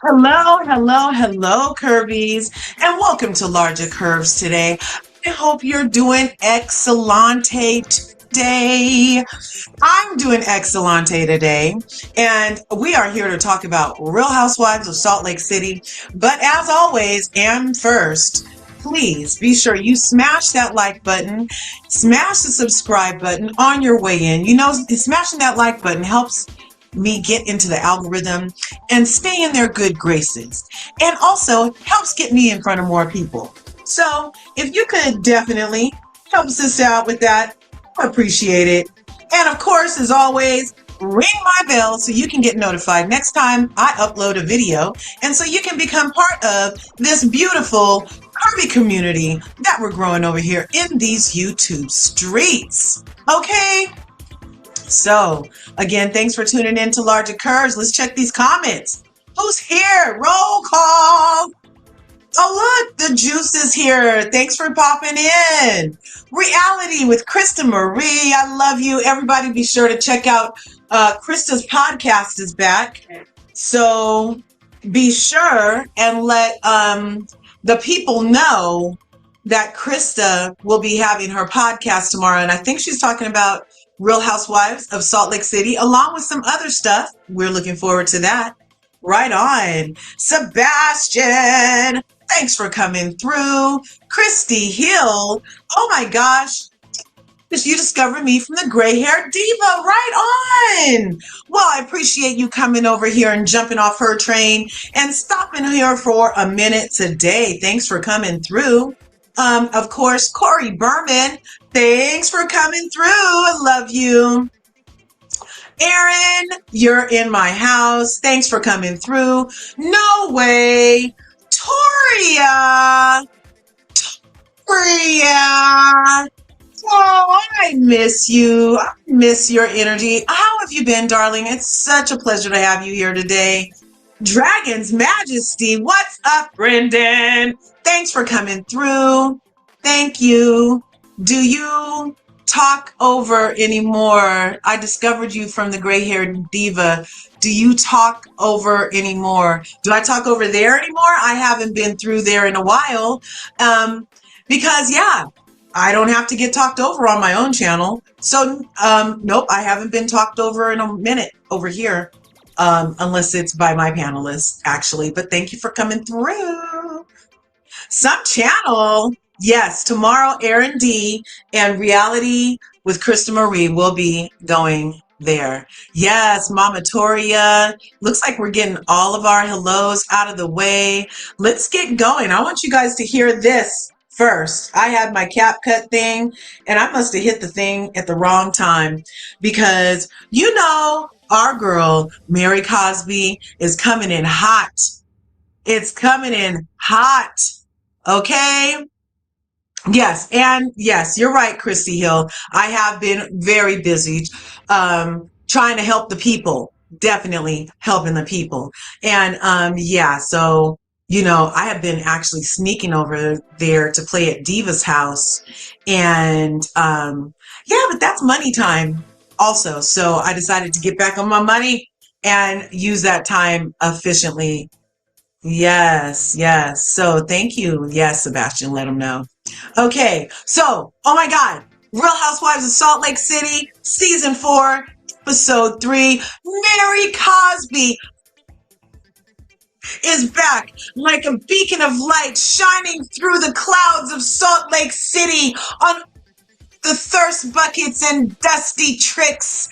Hello, hello, hello, Curvies, and welcome to LRGA Curves today. I hope you're doing excellente today. I'm doing excellente today, and we are here to talk about Real Housewives of Salt Lake City. But as always, and first, please be sure you smash that like button, smash the subscribe button on your way in. You know, smashing that like button helps me get into the algorithm and stay in their good graces, and also helps get me in front of more people. So if you could definitely help us out with that, I appreciate it. And of course, as always, ring my bell so you can get notified next time I upload a video, and so you can become part of this beautiful curvy community that we're growing over here in these YouTube streets. Okay? So, again, thanks for tuning in to LRGA Curves. Let's check these comments. Who's here? Roll call. Oh, look, the juice is here. Thanks for popping in. Reality with Krista Marie. I love you. Everybody be sure to check out Krista's podcast is back. So be sure and let the people know that Krista will be having her podcast tomorrow. And I think she's talking about Real Housewives of Salt Lake City, along with some other stuff. We're looking forward to that. Right on. Sebastian, thanks for coming through. Christy Hill, oh my gosh. You discovered me from the gray haired diva. Right on. Well, I appreciate you coming over here and jumping off her train and stopping here for a minute today. Thanks for coming through. Of course, Corey Berman, thanks for coming through. I love you. Aaron, you're in my house. Thanks for coming through. No way. Toria. Oh, I miss you. I miss your energy. How have you been, darling? It's such a pleasure to have you here today. Dragon's Majesty, what's up, Brendan? Thanks for coming through. Thank you. Do you talk over anymore? I discovered you from the gray-haired diva. Do you talk over anymore? Do I talk over there anymore? I haven't been through there in a while. Because, yeah, I don't have to get talked over on my own channel. So, nope, I haven't been talked over in a minute over here. Unless it's by my panelists, actually. But thank you for coming through. Some channel. Yes, tomorrow, Aaron D. and Reality with Krista Marie will be going there. Yes, Mama Toria. Looks like we're getting all of our hellos out of the way. Let's get going. I want you guys to hear this first. I had my cap cut thing, and I must have hit the thing at the wrong time because, you know, our girl, Mary Cosby, is coming in hot. It's coming in hot. Okay? Yes, and yes, you're right, Christy Hill. I have been very busy trying to help the people. Definitely helping the people. And yeah, so, you know, I have been actually sneaking over there to play at Diva's house. And yeah, but that's money time also. So I decided to get back on my money and use that time efficiently. Yes, yes. So thank you. Yes, Sebastian, let him know. Okay, so, oh my God, Real Housewives of Salt Lake City, Season 4, Episode 3, Mary Cosby is back like a beacon of light shining through the clouds of Salt Lake City on the thirst buckets and dusty Trix.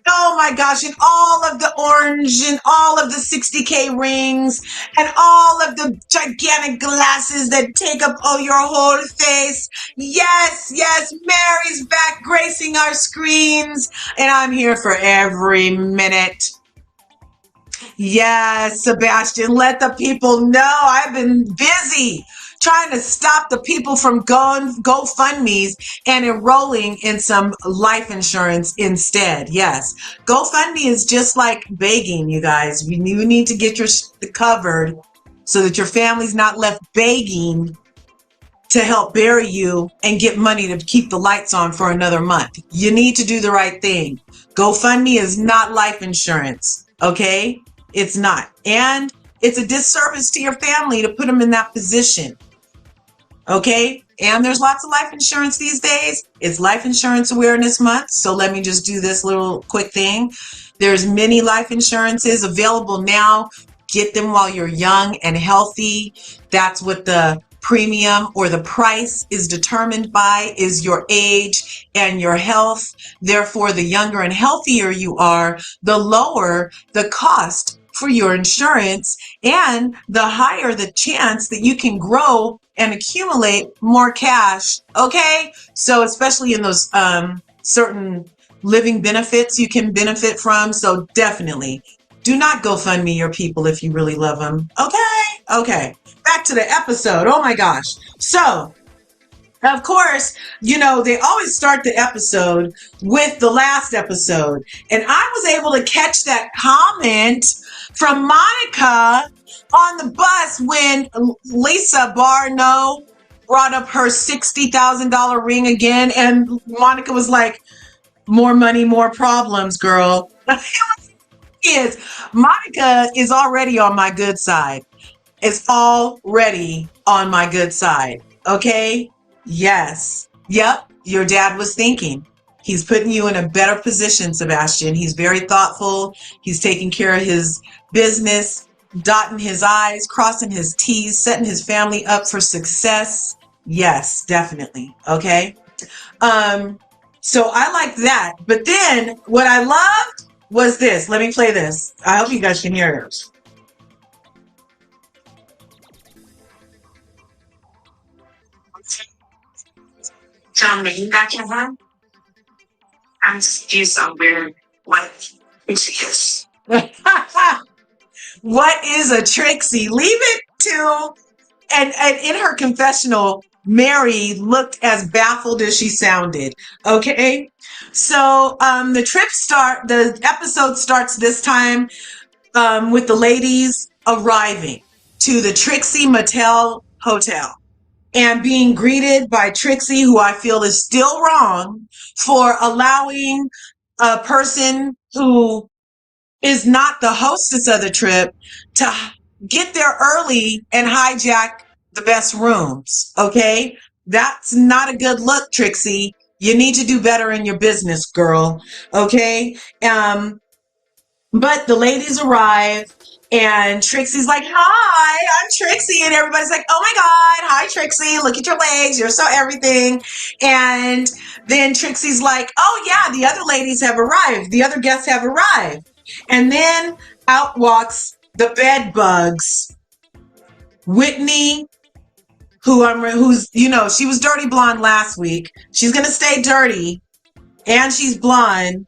Oh my gosh, and all of the orange and all of the 60K rings and all of the gigantic glasses that take up your whole face. Yes, yes, Mary's back gracing our screens, and I'm here for every minute. Yes, Sebastian, let the people know I've been busy trying to stop the people from going GoFundMes and enrolling in some life insurance instead. Yes, GoFundMe is just like begging, you guys. You need to get your covered so that your family's not left begging to help bury you and get money to keep the lights on for another month. You need to do the right thing. GoFundMe is not life insurance, okay? It's not. And It's a disservice to your family to put them in that position. Okay? And there's lots of life insurance these days. It's Life Insurance Awareness Month. So let me just do this little quick thing. There's many life insurances available now. Get them while you're young and healthy. That's what the premium or the price is determined by, is your age and your health. Therefore, the younger and healthier you are, the lower the cost for your insurance and the higher the chance that you can grow and accumulate more cash. Okay? So especially in those certain living benefits you can benefit from. So definitely do not GoFundMe your people if you really love them. Okay? Okay. Back to the episode. Oh my gosh. So, of course, you know, they always start the episode with the last episode. And I was able to catch that comment from Monica on the bus when Lisa Barno brought up her $60,000 ring again. And Monica was like, more money, more problems, girl. Monica is already on my good side. It's already on my good side. Okay? Yes. Yep. Your dad was thinking. He's putting you in a better position, Sebastian. He's very thoughtful. He's taking care of his business, dotting his I's, crossing his T's, setting his family up for success. Yes, definitely. Okay? So I like that. But then what I loved was this. Let me play this. I hope you guys can hear it. Tell me that you have. I'm still somewhere. What is this? What is a Trixie? Leave it to, and in her confessional, Mary looked as baffled as she sounded. Okay, so the episode starts this time with the ladies arriving to the Trixie Hotel and being greeted by Trixie, who I feel is still wrong for allowing a person who is not the hostess of the trip to get there early and hijack the best rooms. Okay? That's not a good look, Trixie. You need to do better in your business, girl. Okay? But the ladies arrive and Trixie's like, hi, I'm Trixie. And everybody's like, oh my God, hi, Trixie. Look at your legs. You're so everything. And then Trixie's like, oh yeah, the other ladies have arrived. The other guests have arrived. And then out walks the bed bugs. Whitney, who's, you know, she was dirty blonde last week. She's going to stay dirty and she's blonde.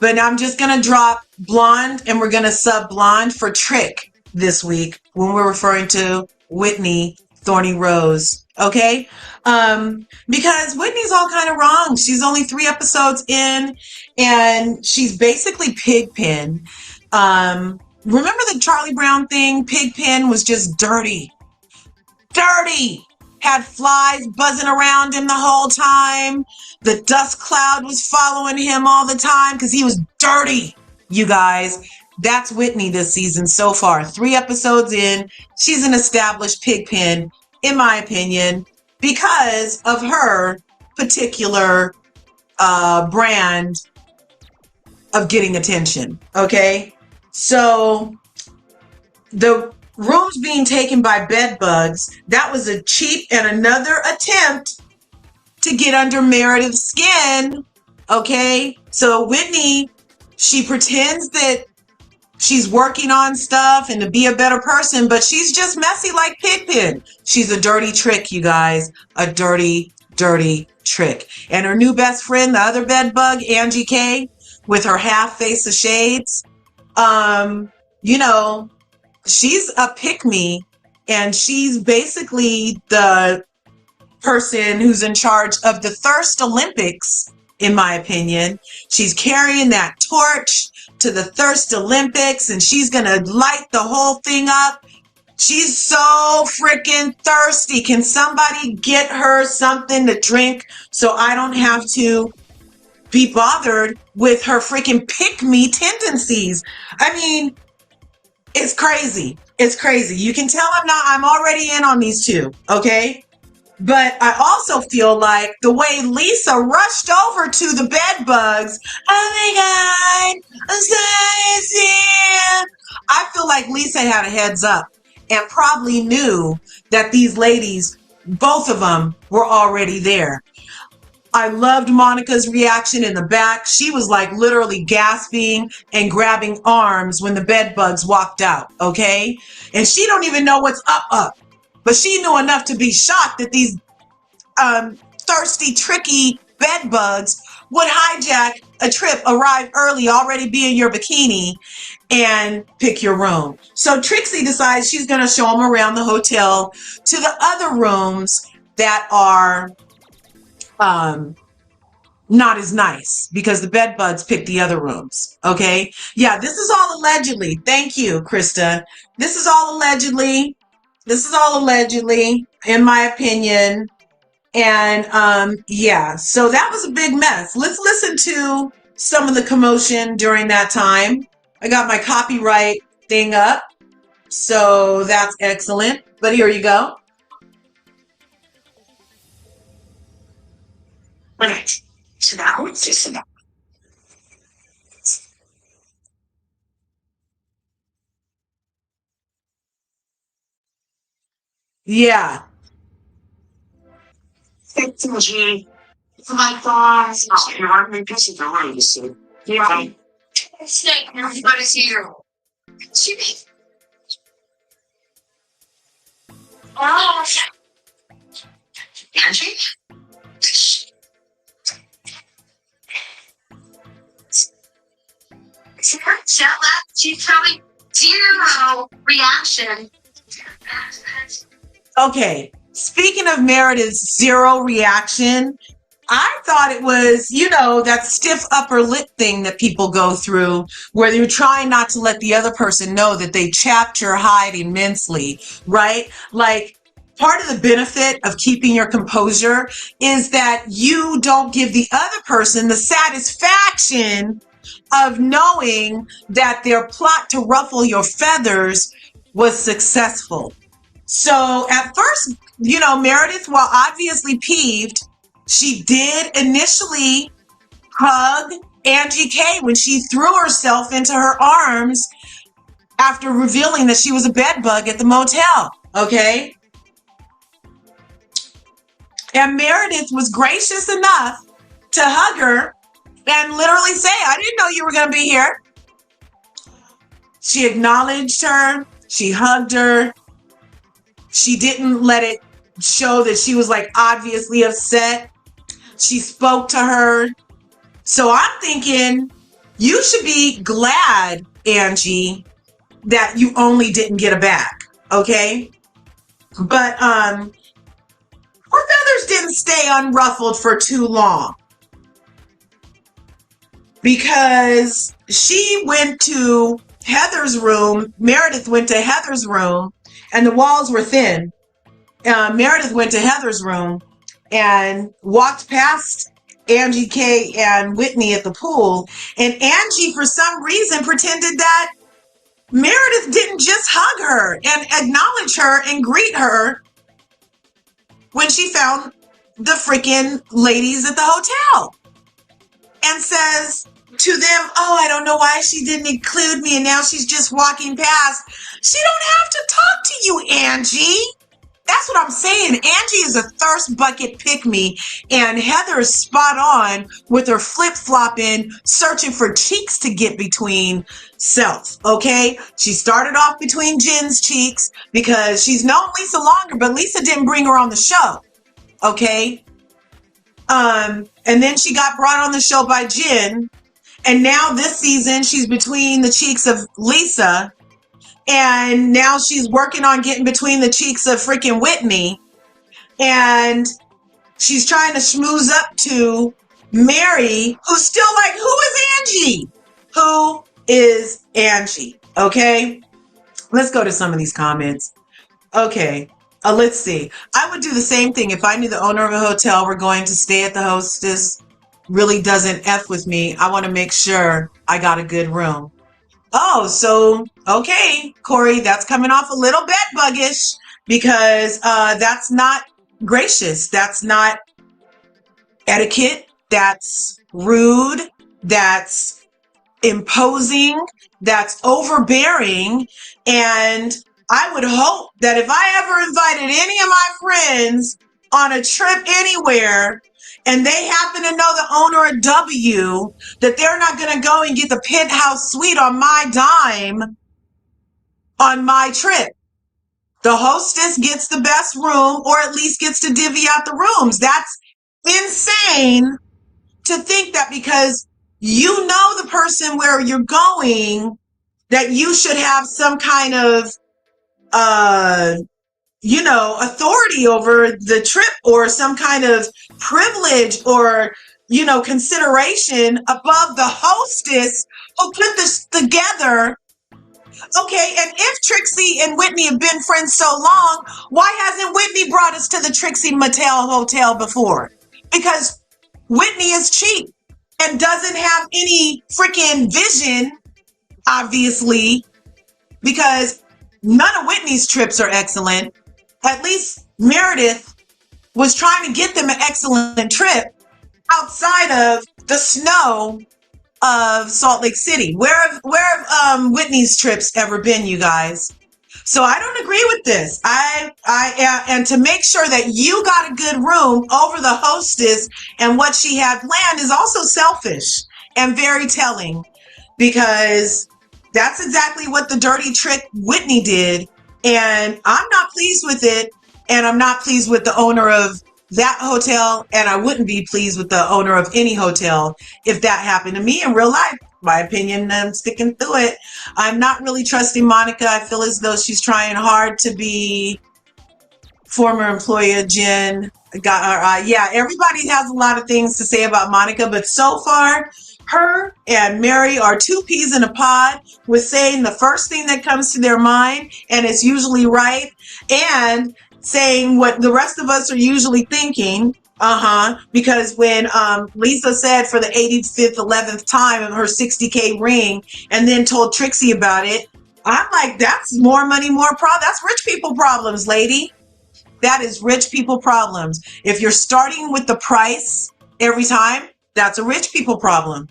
But I'm just going to drop blonde and we're going to sub blonde for Trick this week when we're referring to Whitney Thorny Rose. Okay? Because Whitney's all kind of wrong. She's only 3 episodes in and she's basically Pigpen. Remember the Charlie Brown thing? Pigpen was just dirty. Dirty! Had flies buzzing around him the whole time. The dust cloud was following him all the time because he was dirty, you guys. That's Whitney this season so far. 3 episodes in, she's an established Pigpen, in my opinion, because of her particular brand of getting attention, okay? So the rooms being taken by bed bugs, that was a cheap and another attempt to get under Meredith's skin, okay? So Whitney, she pretends that she's working on stuff and to be a better person, but she's just messy like Pigpen. She's a dirty Trick, you guys. A dirty, dirty Trick. And her new best friend, the other bed bug, Angie K, with her half face of shades, you know, she's a pick-me, and she's basically the person who's in charge of the Thirst Olympics, in my opinion. She's carrying that torch to the Thirst Olympics, and she's going to light the whole thing up. She's so freaking thirsty. Can somebody get her something to drink so I don't have to be bothered with her freaking pick-me tendencies? I mean, It's crazy. It's crazy. You can tell I'm already in on these two, okay? But I also feel like the way Lisa rushed over to the bed bugs, oh my God, I'm sorry. I feel like Lisa had a heads up and probably knew that these ladies, both of them, were already there. I loved Monica's reaction in the back. She was like literally gasping and grabbing arms when the bed bugs walked out, okay? And she don't even know what's up. But she knew enough to be shocked that these thirsty, tricky bed bugs would hijack a trip, arrive early, already be in your bikini, and pick your room. So Trixie decides she's going to show them around the hotel to the other rooms that are not as nice because the bed bugs picked the other rooms. Okay. Yeah, this is all allegedly. Thank you, Krista. This is all allegedly. This is all allegedly, in my opinion. And yeah, so that was a big mess. Let's listen to some of the commotion during that time. I got my copyright thing up, so that's excellent. But here you go. Right. So that was just about. Yeah. Technology. My boss. You want me to see the way you see. Yeah. Snake, everybody's here. She. Oh. Angie? Shut up. She's showing zero reaction. Okay. Speaking of Meredith's zero reaction, I thought it was, that stiff upper lip thing that people go through where you're trying not to let the other person know that they chapped your hide immensely, right? Like, part of the benefit of keeping your composure is that you don't give the other person the satisfaction of knowing that their plot to ruffle your feathers was successful. So at first, Meredith, while obviously peeved, she did initially hug Angie K when she threw herself into her arms after revealing that she was a bed bug at the motel, okay? And Meredith was gracious enough to hug her and literally say, I didn't know you were going to be here. She acknowledged her. She hugged her. She didn't let it show that she was like obviously upset. She spoke to her. So I'm thinking you should be glad, Angie, that you only didn't get a back, okay? But her feathers didn't stay unruffled for too long because she went to Heather's room. Meredith went to Heather's room and the walls were thin. Meredith went to Heather's room and walked past Angie K and Whitney at the pool. And Angie, for some reason, pretended that Meredith didn't just hug her and acknowledge her and greet her when she found the freaking ladies at the hotel. And says to them, oh, I don't know why she didn't include me and now she's just walking past. She don't have to talk to you, Angie. That's what I'm saying. Angie is a thirst bucket pick-me, and Heather is spot on with her flip-flopping, searching for cheeks to get between self, okay? She started off between Jen's cheeks because she's known Lisa longer, but Lisa didn't bring her on the show, okay? And then she got brought on the show by Jen, and now this season she's between the cheeks of Lisa. And now she's working on getting between the cheeks of freaking Whitney. And she's trying to schmooze up to Mary, who's still like, who is Angie? Who is Angie? Okay. Let's go to some of these comments. Okay. Let's see. I would do the same thing if I knew the owner of a hotel were going to stay at the hostess really doesn't F with me. I want to make sure I got a good room. Oh, so okay, Corey, that's coming off a little bit buggish because that's not gracious. That's not etiquette. That's rude. That's imposing. That's overbearing. And I would hope that if I ever invited any of my friends on a trip anywhere and they happen to know the owner of W, that they're not going to go and get the penthouse suite on my dime on my trip. The hostess gets the best room or at least gets to divvy out the rooms. That's insane to think that because you know the person where you're going, that you should have some kind of, uh, authority over the trip or some kind of privilege or, consideration above the hostess who put this together. Okay, and if Trixie and Whitney have been friends so long, why hasn't Whitney brought us to the Trixie Hotel before? Because Whitney is cheap and doesn't have any freaking vision, obviously, because none of Whitney's trips are excellent. At least Meredith was trying to get them an excellent trip outside of the snow of Salt Lake City. Where have Whitney's trips ever been, you guys? So I don't agree with this. And to make sure that you got a good room over the hostess and what she had planned is also selfish and very telling, because that's exactly what the dirty trick Whitney did. And I'm not pleased with it. And I'm not pleased with the owner of that hotel. And I wouldn't be pleased with the owner of any hotel if that happened to me in real life. My opinion, I'm sticking through it. I'm not really trusting Monica. I feel as though she's trying hard to be former employee of Jen. Yeah, everybody has a lot of things to say about Monica, but so far, her and Mary are two peas in a pod with saying the first thing that comes to their mind, and it's usually right, and saying what the rest of us are usually thinking. Because when Lisa said for the 85th, 11th time of her 60K ring and then told Trixie about it, I'm like, that's more money, more problem. That's rich people problems, lady. That is rich people problems. If you're starting with the price every time, that's a rich people problem,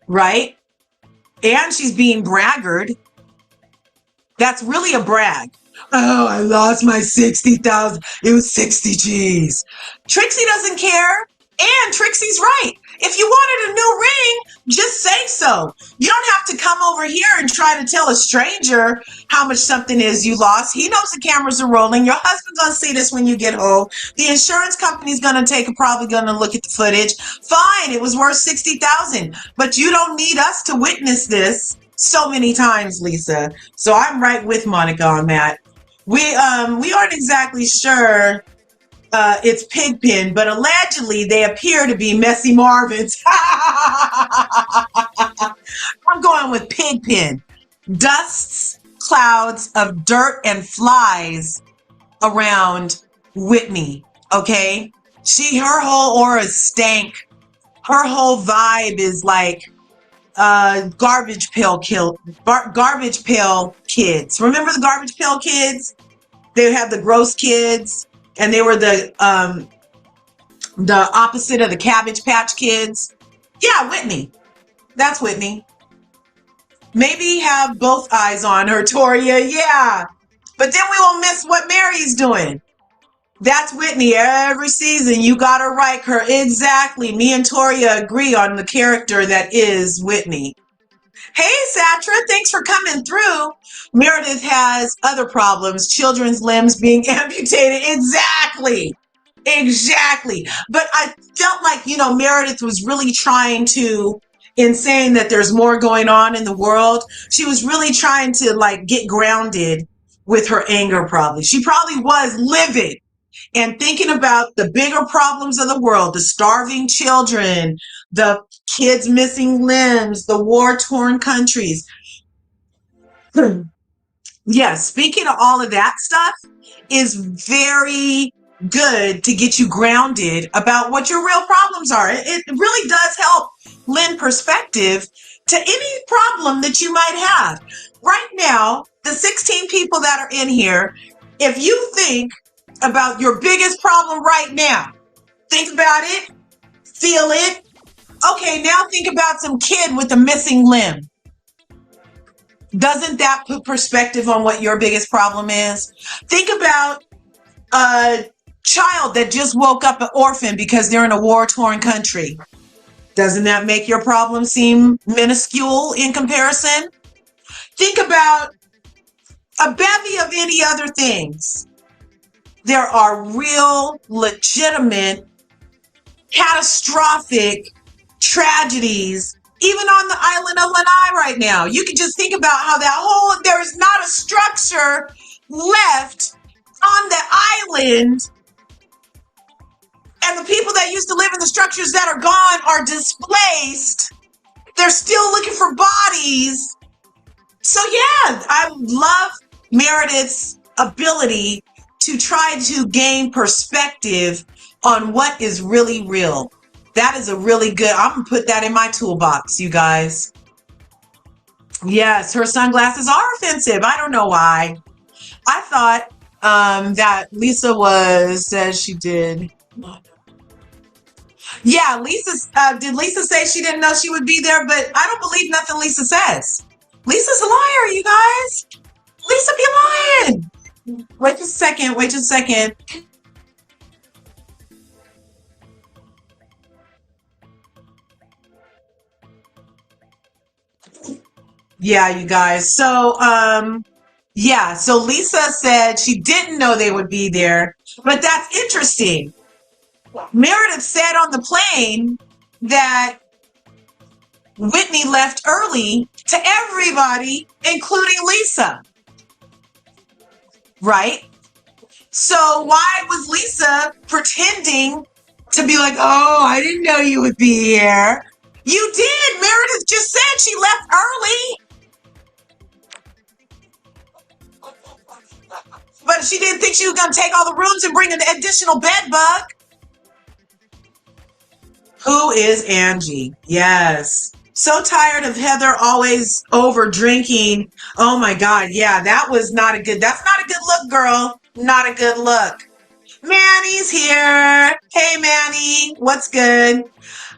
right? And she's being braggart. That's really a brag. Oh, I lost my 60,000. It was 60 G's. Trixie doesn't care. And Trixie's right. If you wanted a new ring, just say so. You don't have to come over here and try to tell a stranger how much something is you lost. He knows the cameras are rolling. Your husband's going to see this when you get home. The insurance company's probably going to look at the footage. Fine, it was worth 60,000. But you don't need us to witness this so many times, Lisa. So I'm right with Monica on that. We aren't exactly sure it's Pigpen, but allegedly they appear to be Messy Marvins. I'm going with Pigpen. Dusts, clouds of dirt and flies around Whitney, okay? Her whole aura stank. Her whole vibe is like garbage pail kids. Remember the garbage pail kids? They have the gross kids, and they were the opposite of the Cabbage Patch Kids. Yeah, Whitney. That's Whitney. Maybe have both eyes on her, Toria. Yeah. But then we will miss what Mary's doing. That's Whitney. Every season, you got to write her. Exactly. Me and Toria agree on the character that is Whitney. Hey, Satra, thanks for coming through. Meredith has other problems. Children's limbs being amputated. Exactly. But I felt like, Meredith was really trying to, in saying that there's more going on in the world, she was really trying to get grounded with her anger probably. She probably was livid and thinking about the bigger problems of the world, the starving children, the kids missing limbs, the war-torn countries. Yes, speaking of all of that stuff is very good to get you grounded about what your real problems are. It really does help lend perspective to any problem that you might have. Right now, the 16 people that are in here, if you think about your biggest problem right now, think about it, feel it. Okay, now think about some kid with a missing limb. Doesn't that put perspective on what your biggest problem is? Think about a child that just woke up an orphan because they're in a war-torn country. Doesn't that make your problem seem minuscule in comparison? Think about a bevy of any other things. There are real, legitimate, catastrophic tragedies, even on the island of Lanai right now. You can just think about how there is not a structure left on the island, and the people that used to live in the structures that are gone are displaced. They're still looking for bodies. So yeah, I love Meredith's ability to try to gain perspective on what is really real. That is a really good, I'm going to put that in my toolbox, you guys. Yes, her sunglasses are offensive. I don't know why. I thought that Lisa says she did. Yeah, did Lisa say she didn't know she would be there? But I don't believe nothing Lisa says. Lisa's a liar, you guys. Lisa be lying. Wait just a second. Yeah, you guys. So, so Lisa said she didn't know they would be there, but that's interesting. Meredith said on the plane that Whitney left early to everybody, including Lisa. Right? So why was Lisa pretending to be like, oh, I didn't know you would be here? You did. Meredith just said she left early. But she didn't think she was going to take all the rooms and bring an additional bed bug. Who is Angie? Yes. So tired of Heather always over drinking. Oh my God. Yeah, that's not a good look, girl. Not a good look. Manny's here. Hey, Manny. What's good?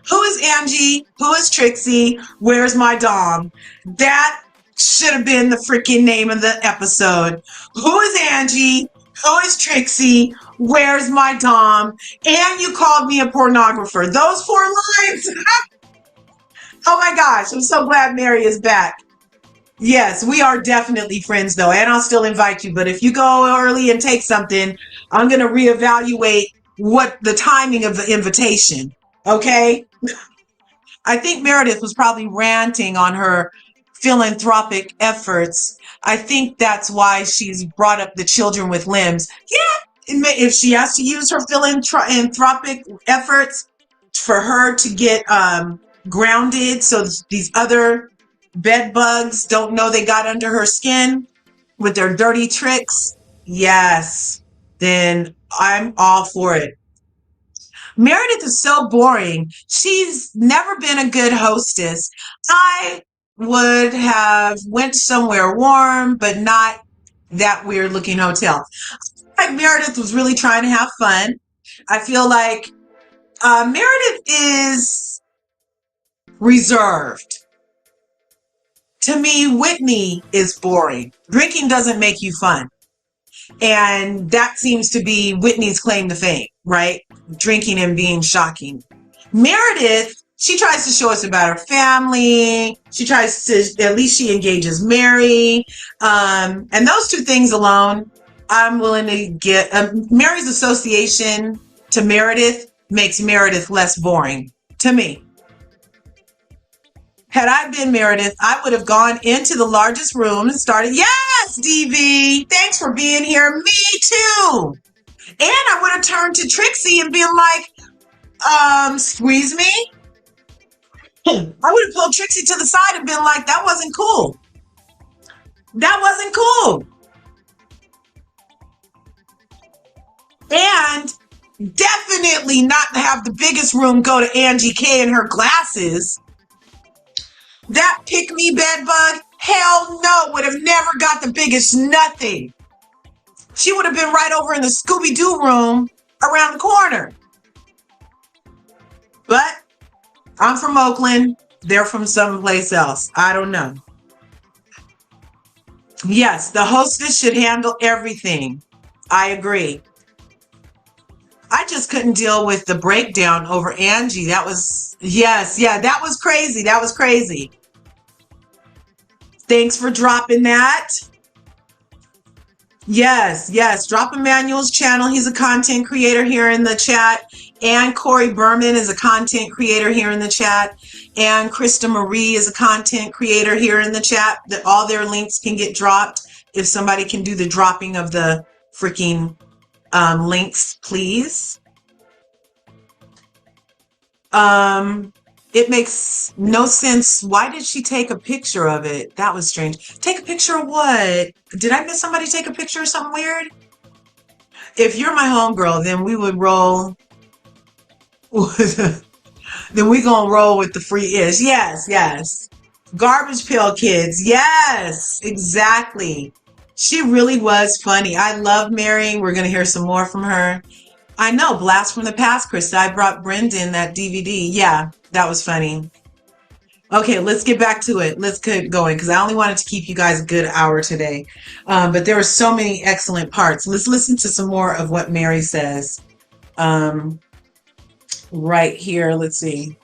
Who is Angie? Who is Trixie? Where's my dom? That should have been the freaking name of the episode. Who is Angie? Who is Trixie? Where's my dom? And you called me a pornographer. Those 4 lines. Oh my gosh. I'm so glad Mary is back. Yes, we are definitely friends though. And I'll still invite you. But if you go early and take something, I'm going to reevaluate what the timing of the invitation. Okay? I think Meredith was probably ranting on her philanthropic efforts. I think that's why she's brought up the children with limbs. Yeah, if she has to use her philanthropic efforts for her to get grounded so these other bed bugs don't know they got under her skin with their dirty tricks, yes, then I'm all for it. Meredith is so boring. She's never been a good hostess. I would have went somewhere warm, but not that weird looking hotel. Like Meredith was really trying to have fun. I feel like Meredith is reserved. To me, Whitney is boring. Drinking doesn't make you fun. And that seems to be Whitney's claim to fame, right? Drinking and being shocking. Meredith, she tries to show us about her family. She tries to, at least she engages Mary. And those 2 things alone, I'm willing to get. Mary's association to Meredith makes Meredith less boring to me. Had I been Meredith, I would have gone into the largest room and started, yes, DV, thanks for being here. Me too. And I would have turned to Trixie and been like, squeeze me. I would have pulled Trixie to the side and been like, that wasn't cool. That wasn't cool. And definitely not have the biggest room go to Angie K and her glasses. That pick-me bed bug, hell no, would have never got the biggest nothing. She would have been right over in the Scooby-Doo room around the corner. But I'm from Oakland. They're from someplace else. I don't know. Yes, the hostess should handle everything. I agree. I just couldn't deal with the breakdown over Angie. That was, yes, yeah, that was crazy. That was crazy. Thanks for dropping that. Yes, yes. Drop Emmanuel's channel. He's a content creator here in the chat. And Corey Berman is a content creator here in the chat. And Krista Marie is a content creator here in the chat. That all their links can get dropped. If somebody can do the dropping of the freaking links, please. It makes no sense. Why did she take a picture of it? That was strange. Take a picture of what? Did I miss somebody take a picture of something weird? If you're my homegirl, then we would roll. Then we gonna roll with the free ish. Yes, yes. Garbage Pail Kids. Yes, exactly. She really was funny. I love Mary. We're gonna hear some more from her. I know, Blast from the Past, Krista. I brought Brendan that DVD. Yeah, that was funny. Okay, let's get back to it. Let's get going because I only wanted to keep you guys a good hour today. But there were so many excellent parts. Let's listen to some more of what Mary says. Right here, let's see.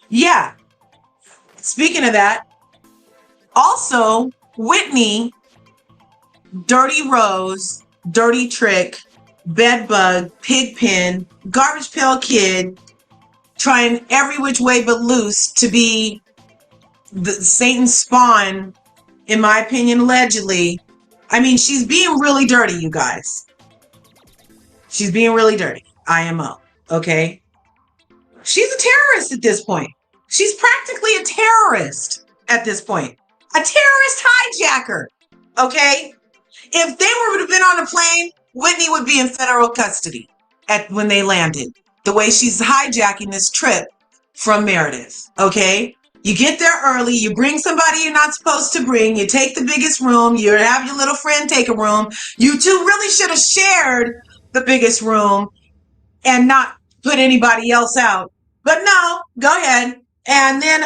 Yeah, speaking of that, also, Whitney, Dirty Rose, Dirty Trick, Bedbug, Pigpen, Garbage Pail Kid, trying every which way but loose to be the Satan's spawn, in my opinion, allegedly. I mean, she's being really dirty, you guys. She's being really dirty. IMO, okay? She's a terrorist at this point. She's practically a terrorist at this point. A terrorist hijacker, okay? If they would have been on a plane, Whitney would be in federal custody when they landed. The way she's hijacking this trip from Meredith, okay? You get there early, you bring somebody you're not supposed to bring, you take the biggest room, you have your little friend take a room. You two really should have shared the biggest room and not put anybody else out. But no, go ahead. And then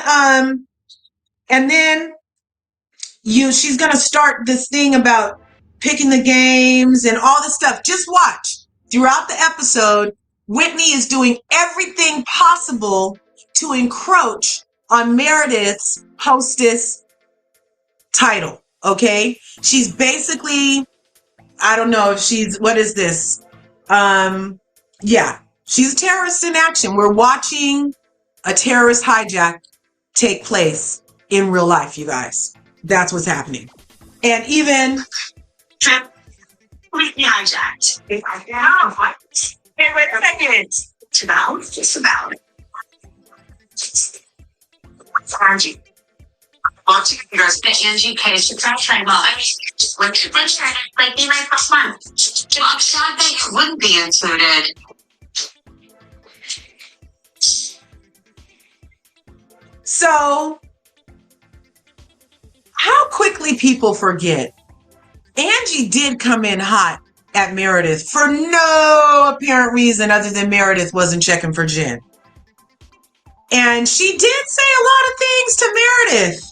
she's gonna start this thing about picking the games and all this stuff. Just watch. Throughout the episode, Whitney is doing everything possible to encroach on Meredith's hostess title, okay? She's basically, I don't know if she's, what is this? Yeah, she's a terrorist in action. We're watching a terrorist hijack take place in real life, you guys. That's what's happening. And even Completely hijacked. No, what? Hey, wait a second. It's about. What's Angie? Well, you guys get Angie K. She's actually, well, I mean, just went to like be my first one. I'm sad that you wouldn't be included. so, how quickly people forget. Angie did come in hot at Meredith for no apparent reason other than Meredith wasn't checking for Jen. And she did say a lot of things to Meredith.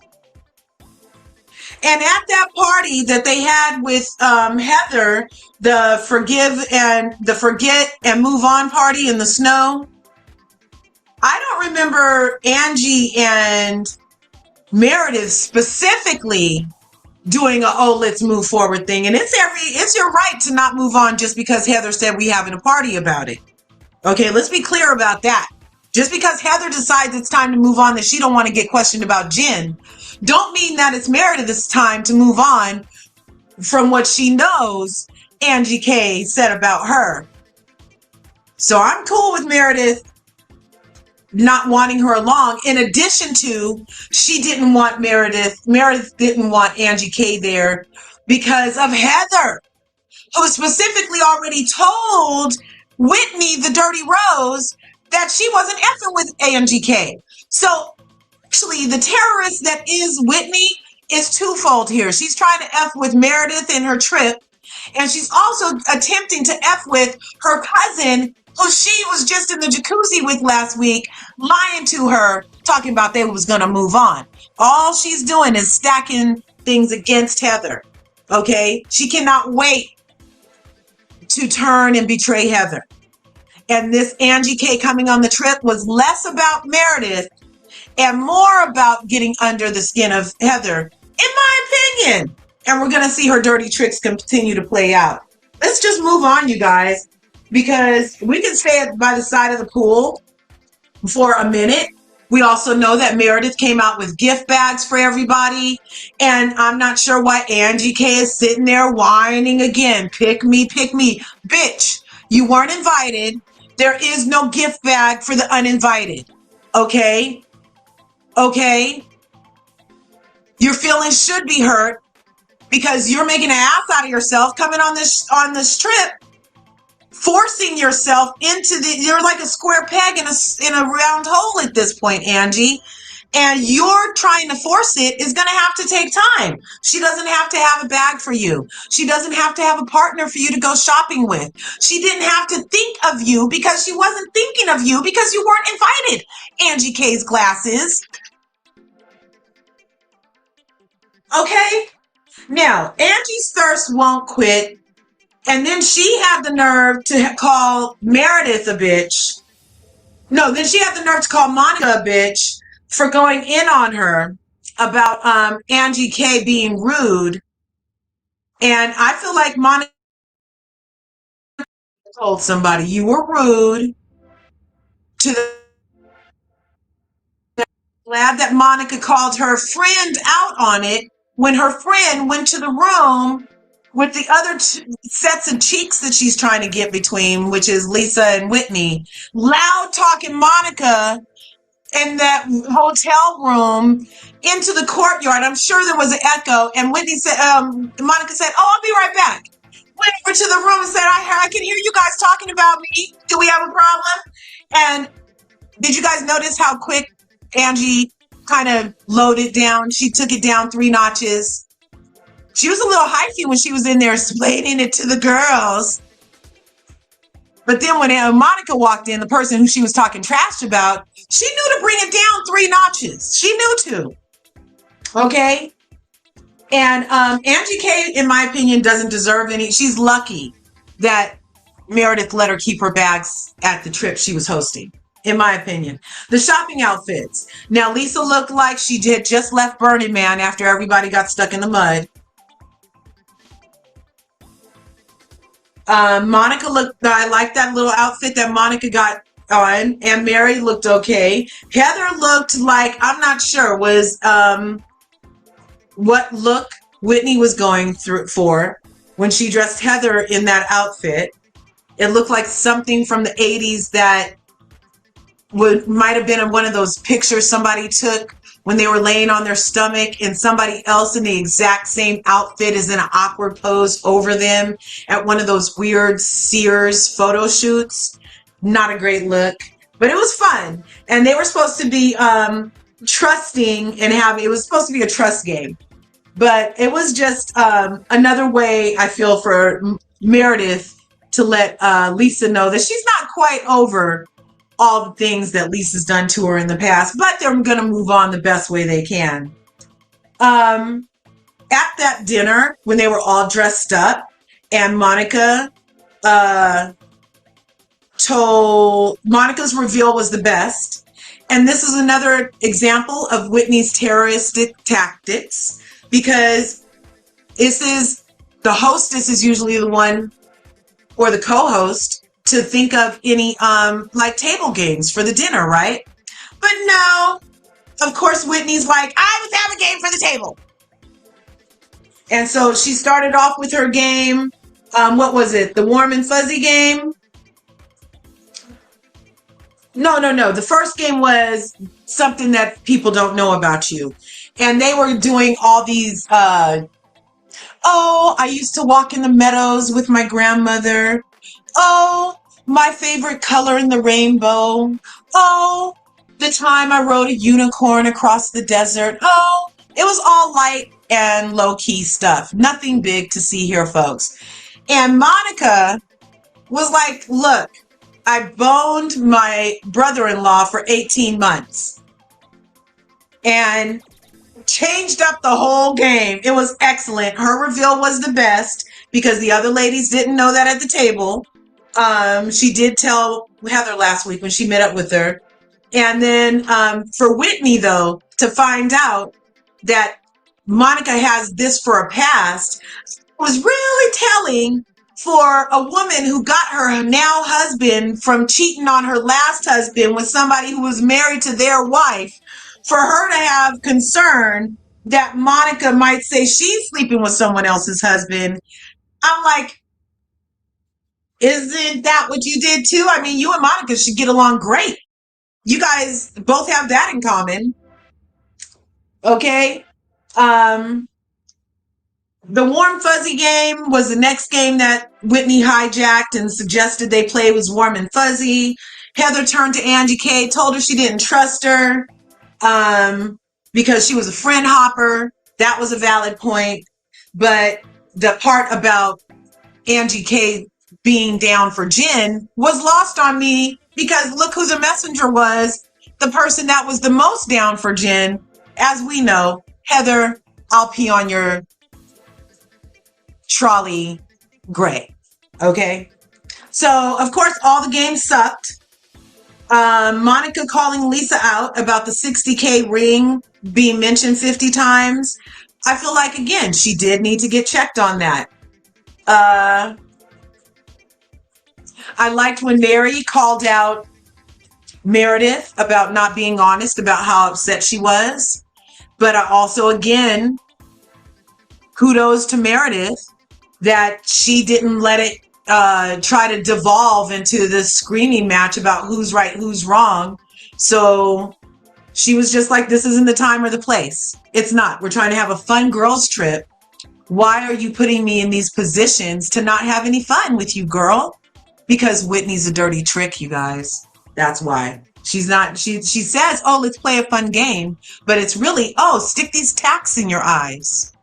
And at that party that they had with Heather, the forget and move on party in the snow, I don't remember Angie and Meredith specifically doing let's move forward thing. And it's your right to not move on just because Heather said we having a party about it. Okay, let's be clear about that. Just because Heather decides it's time to move on, that she don't want to get questioned about Jen, don't mean that it's Meredith's time to move on from what she knows Angie K said about her. So I'm cool with Meredith not wanting her along. In addition to, she didn't want Meredith didn't want Angie K there because of Heather, who specifically already told Whitney, the Dirty Rose, that she wasn't effing with AMGK. So actually, the terrorist that is Whitney is twofold here. She's trying to F with Meredith in her trip, and she's also attempting to F with her cousin, who she was just in the jacuzzi with last week, lying to her, talking about they was going to move on. All she's doing is stacking things against Heather, okay? She cannot wait to turn and betray Heather. And this Angie K coming on the trip was less about Meredith and more about getting under the skin of Heather, in my opinion. And we're going to see her dirty tricks continue to play out. Let's just move on, you guys, because we can stay by the side of the pool for a minute. We also know that Meredith came out with gift bags for everybody. And I'm not sure why Angie K is sitting there whining again. Pick me, pick me. Bitch, you weren't invited. There is no gift bag for the uninvited. Okay? Okay? Your feelings should be hurt because you're making an ass out of yourself coming on this trip, forcing yourself into you're like a square peg in a round hole at this point, Angie. And you're trying to force it is going to have to take time. She doesn't have to have a bag for you. She doesn't have to have a partner for you to go shopping with. She didn't have to think of you because she wasn't thinking of you because you weren't invited. Angie K's glasses. Okay? Now, Angie's thirst won't quit. And then she had the nerve to call Meredith a bitch. No, then she had the nerve to call Monica a bitch for going in on her about Angie K being rude. And I feel like Monica told somebody, you were rude to the... Glad that Monica called her friend out on it when her friend went to the room with the other sets of cheeks that she's trying to get between, which is Lisa and Whitney. Loud talking Monica in that hotel room into the courtyard. I'm sure there was an echo. And Whitney said, Monica said, oh, I'll be right back. Went over to the room and said, I can hear you guys talking about me. Do we have a problem? And did you guys notice how quick Angie kind of loaded down? She took it down 3 notches. She was a little hyphy when she was in there explaining it to the girls. But then when Monica walked in, the person who she was talking trash about, she knew to bring it down 3 notches. She knew to. Okay? And Angie K, in my opinion, doesn't deserve any. She's lucky that Meredith let her keep her bags at the trip she was hosting, in my opinion. The shopping outfits. Now, Lisa looked like she had just left Burning Man after everybody got stuck in the mud. Monica looked, I like that little outfit that Monica got on, and Mary looked okay. Heather looked like, I'm not sure, was what look Whitney was going through for when she dressed Heather in that outfit. It looked like something from the 80s that might have been in one of those pictures somebody took when they were laying on their stomach and somebody else in the exact same outfit is in an awkward pose over them at one of those weird Sears photo shoots. Not a great look, but it was fun. And they were supposed to be trusting and it was supposed to be a trust game. But it was just another way, I feel, for Meredith to let Lisa know that she's not quite over all the things that Lisa's done to her in the past, but they're going to move on the best way they can. At that dinner, when they were all dressed up, and Monica told Monica's reveal was the best. And this is another example of Whitney's terroristic tactics, because the hostess is usually the one, or the co-host, to think of any like table games for the dinner, right? But no, of course Whitney's like, I would have a game for the table. And so she started off with her game. What was it? The warm and fuzzy game? No. The first game was something that people don't know about you. And they were doing all these, I used to walk in the meadows with my grandmother. Oh, my favorite color in the rainbow. Oh, the time I rode a unicorn across the desert. Oh, it was all light and low-key stuff. Nothing big to see here, folks. And Monica was like, look, I boned my brother-in-law for 18 months and changed up the whole game. It was excellent. Her reveal was the best because the other ladies didn't know that at the table. She did tell Heather last week when she met up with her. And then for Whitney, though, to find out that Monica has this for a past was really telling for a woman who got her now husband from cheating on her last husband with somebody who was married to their wife, for her to have concern that Monica might say she's sleeping with someone else's husband. I'm like, isn't that what you did too? I mean, you and Monica should get along great. You guys both have that in common. Okay. The warm fuzzy game was the next game that Whitney hijacked and suggested they play was warm and fuzzy. Heather turned to Angie K, told her she didn't trust her because she was a friend hopper. That was a valid point. But the part about Angie K being down for Jen was lost on me because look who the messenger was. The person that was the most down for Jen, as we know, Heather, I'll pee on your trolley gray. Okay. So, of course, all the games sucked. Monica calling Lisa out about the 60K ring being mentioned 50 times. I feel like, again, she did need to get checked on that. I liked when Mary called out Meredith about not being honest about how upset she was. But I also, again, kudos to Meredith that she didn't let it try to devolve into this screaming match about who's right, who's wrong. So she was just like, this isn't the time or the place. It's not. We're trying to have a fun girls trip. Why are you putting me in these positions to not have any fun with you, girl? Because Whitney's a dirty trick, you guys. That's why. She's not, she says, oh, let's play a fun game. But it's really, oh, stick these tacks in your eyes.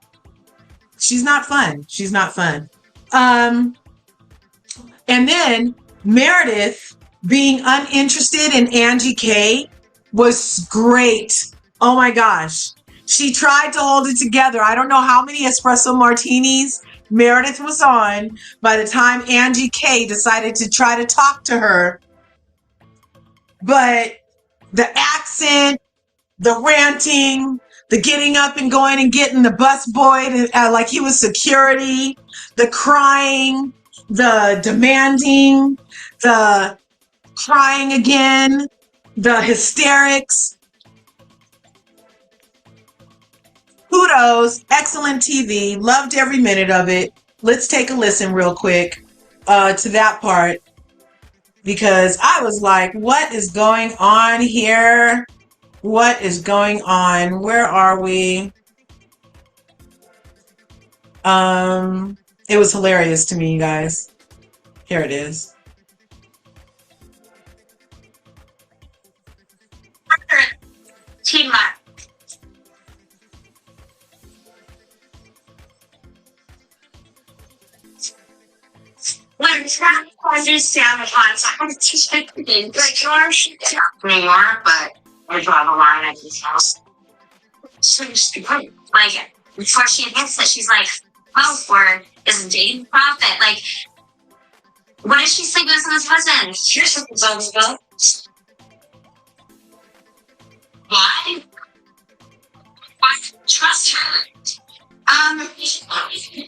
She's not fun. She's not fun. And then Meredith being uninterested in Angie K was great. Oh my gosh. She tried to hold it together. I don't know how many espresso martinis Meredith was on by the time Angie K decided to try to talk to her. But the accent, the ranting, the getting up and going and getting the bus boy like he was security, the crying, the demanding, the crying again, the hysterics. Kudos, excellent TV, loved every minute of it. Let's take a listen real quick to that part because I was like, what is going on here? What is going on? Where are we? It was hilarious to me, you guys. Here it is. Teamwork. When Trump understand the concept, I teach it to me. Like George, more, but we draw the line at his house. So stupid. Like before she admits that she's like, oh, or is dating profit. Like, what if she's sleeping with his husband? Here's what the songs about. Why? Why trust her?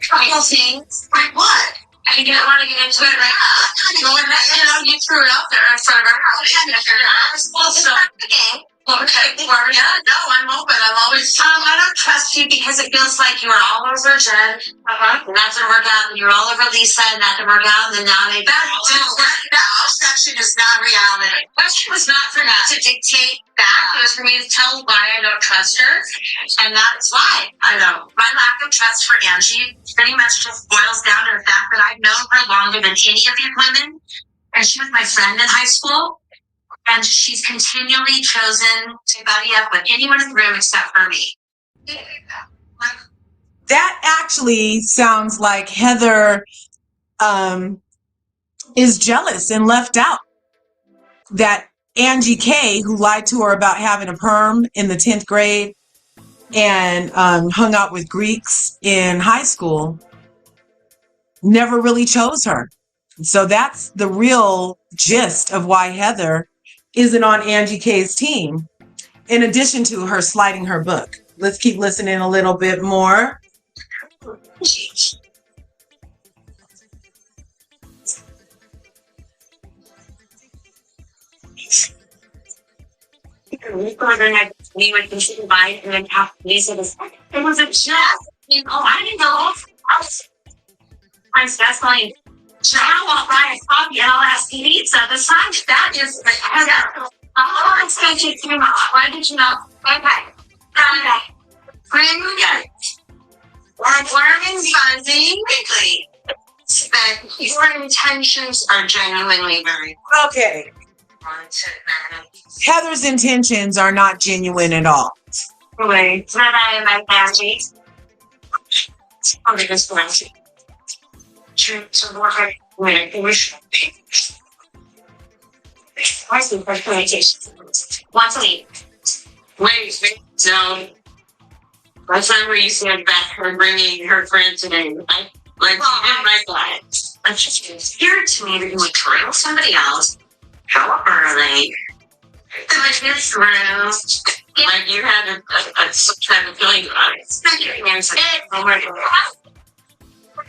Couple things. Like what? I didn't want to get into it right now. You threw it out there in front of her. Okay. Yeah, no, I'm open. I'm always. I don't trust you because it feels like you were all over Jen. And that didn't work out. And you were all over Lisa, and that didn't work out. And then now they. That obsession is not reality. Question was not for that to dictate that. It was for me to tell why I don't trust her, and that's why I don't. My lack of trust for Angie pretty much just boils down to the fact that I've known her longer than any of these women. And she was my friend in high school. And she's continually chosen to buddy up with anyone in the room except for me. That actually sounds like Heather is jealous and left out. That Angie K, who lied to her about having a perm in the 10th grade and hung out with Greeks in high school, never really chose her. So that's the real gist of why Heather isn't on Angie K's team, in addition to her sliding her book. Let's keep listening a little bit more. We would consider buying and then have these of this. It wasn't just, I didn't know. I'm specifying. So I won't buy a copy and I'll ask pizza. The sign that is like, oh, it's going to take too much. Why did you not? Okay. Brand new guy. Warm and fuzzy. Quickly. That your intentions are genuinely very Okay. Heather's intentions are not genuine at all. Wait, not I my family. Okay, this one. To work with English. What's the first communication? Once a week. Wait, no. Last time we said about her bringing her friend today, right? Like, well, she didn't like that. It's just weird to me that you would trail somebody else. How early? This room. Like you had a some kind of feeling about it. It's not your answer. Oh my God.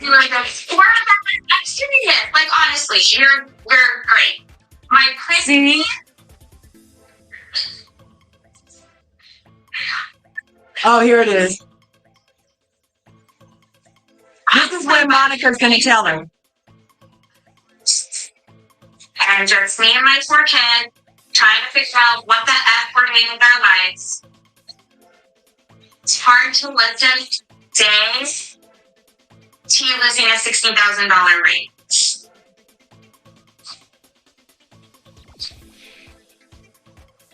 You were like, I'm doing it. Like honestly, you're great. My Chrissy. Oh, here it is. This is when Monica's going to tell her. And just me and my poor kid trying to figure out what the F we're doing with our lives. It's hard to listen days to you losing a $16,000 ring.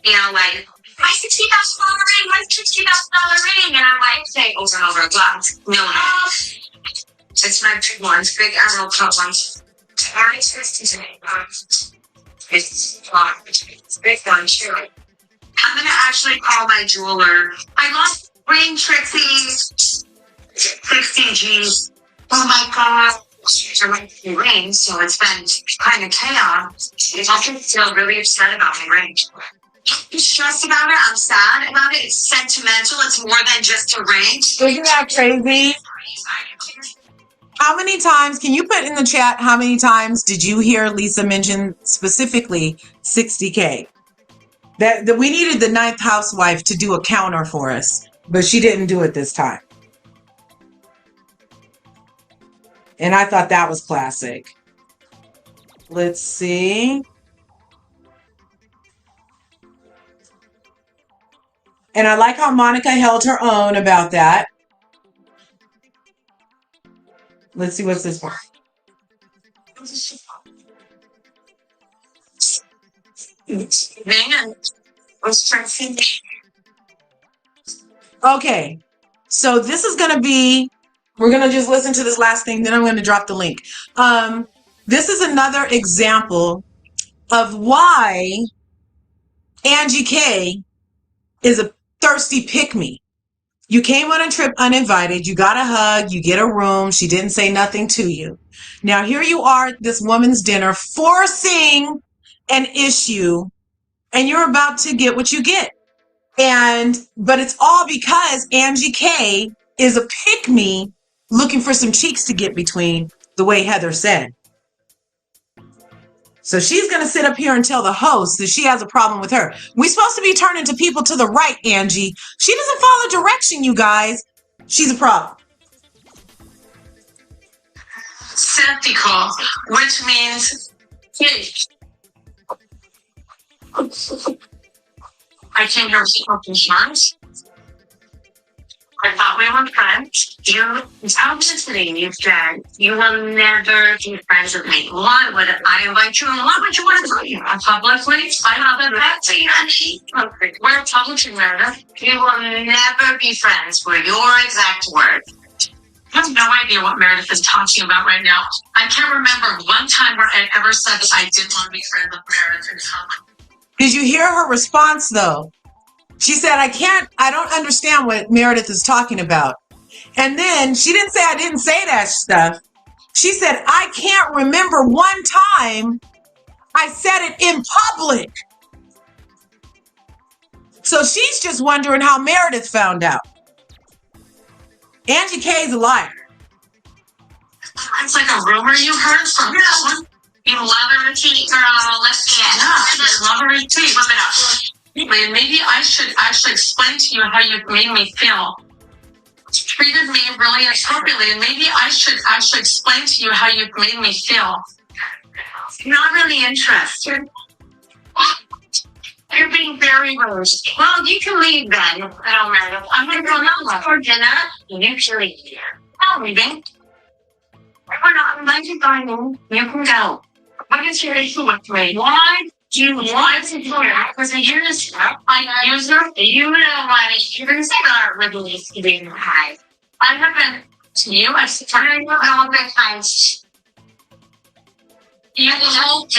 You know, like, my $60,000 ring, my $60,000 ring. And I'm like, saying over and over again, no. It's my big one, it's big emerald cut one. Very twisty today. It's long. It's big one, too. I'm gonna actually call my jeweler. I lost ring, Trixie. 60G. Oh my God. They're making rings, so it's been kind of chaos. I feel really upset about my ring. I'm stressed about it. I'm sad about it. It's sentimental. It's more than just a ring. Isn't that crazy? How many times, can you put in the chat, how many times did you hear Lisa mention specifically 60K? That we needed the 9th housewife to do a counter for us, but she didn't do it this time. And I thought that was classic. Let's see. And I like how Monica held her own about that. Let's see what's this one. Man, what's Trixie? Okay, so this is going to be, we're going to just listen to this last thing, then I'm going to drop the link. This is another example of why Angie K is a thirsty pick-me. You came on a trip uninvited, you got a hug, you get a room, she didn't say nothing to you. Now here you are at this woman's dinner forcing an issue, and you're about to get what you get. But it's all because Angie K is a pick-me looking for some cheeks to get between, the way Heather said. So she's going to sit up here and tell the host that she has a problem with her. We're supposed to be turning to people to the right, Angie. She doesn't follow direction, you guys. She's a problem. Skeptical, which means I came here with health insurance. I thought we were friends. You obviously you said you will never be friends with me. Why would I invite you? And why would you want to do it? Publicly? I have a bet. We're publishing, Meredith. You will never be friends. Were your exact words. I have no idea what Meredith is talking about right now. I can't remember one time where I ever said that I didn't want to be friends with Meredith. Did you hear her response though? She said, I don't understand what Meredith is talking about. And then she didn't say I didn't say that stuff. She said, I can't remember one time I said it in public. So she's just wondering how Meredith found out. Angie K is a liar. It's like a rumor you heard from someone. You love her retreat, girl. Let's see it. Yeah, love her retreat. Rub it up. Maybe I should actually explain to you how you made me feel. Treated me really inappropriately, and maybe I should actually explain to you how you made me feel. Not really interested. You're being very rude. Well, you can leave then. I don't matter. I'm going to go now for dinner. You can leave. I'm leaving. We're not invited dining. You can go. What is your issue with me? Why do you want to do that? Because I use her. I use her. You know what? You're going to start with me being high. I haven't to you. I've started all the times. You told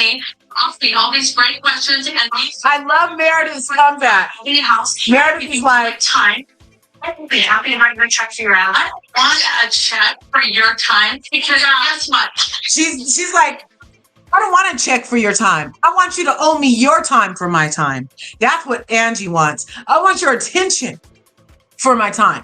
me all these great questions and these. I love Meredith's comeback. Meredith is like, time. I will be happy if I can check for your hour. I want a check for your time because guess what? She's like, I don't want to check for your time. I want you to owe me your time for my time. That's what Angie wants. I want your attention for my time.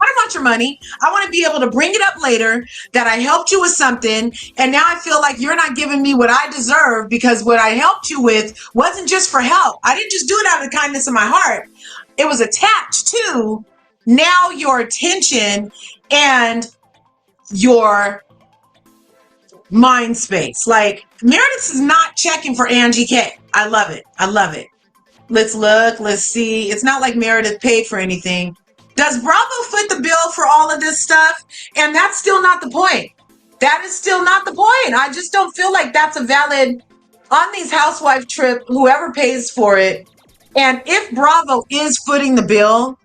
I don't want your money. I want to be able to bring it up later that I helped you with something, and now I feel like you're not giving me what I deserve because what I helped you with wasn't just for help. I didn't just do it out of the kindness of my heart. It was attached to now your attention and your mind space. Like, Meredith is not checking for Angie K. I love it. I love it. Let's look. Let's see. It's not like Meredith paid for anything. Does Bravo foot the bill for all of this stuff? And that's still not the point. That is still not the point. I just don't feel like that's a valid, on these housewife trip, whoever pays for it. And if Bravo is footing the bill,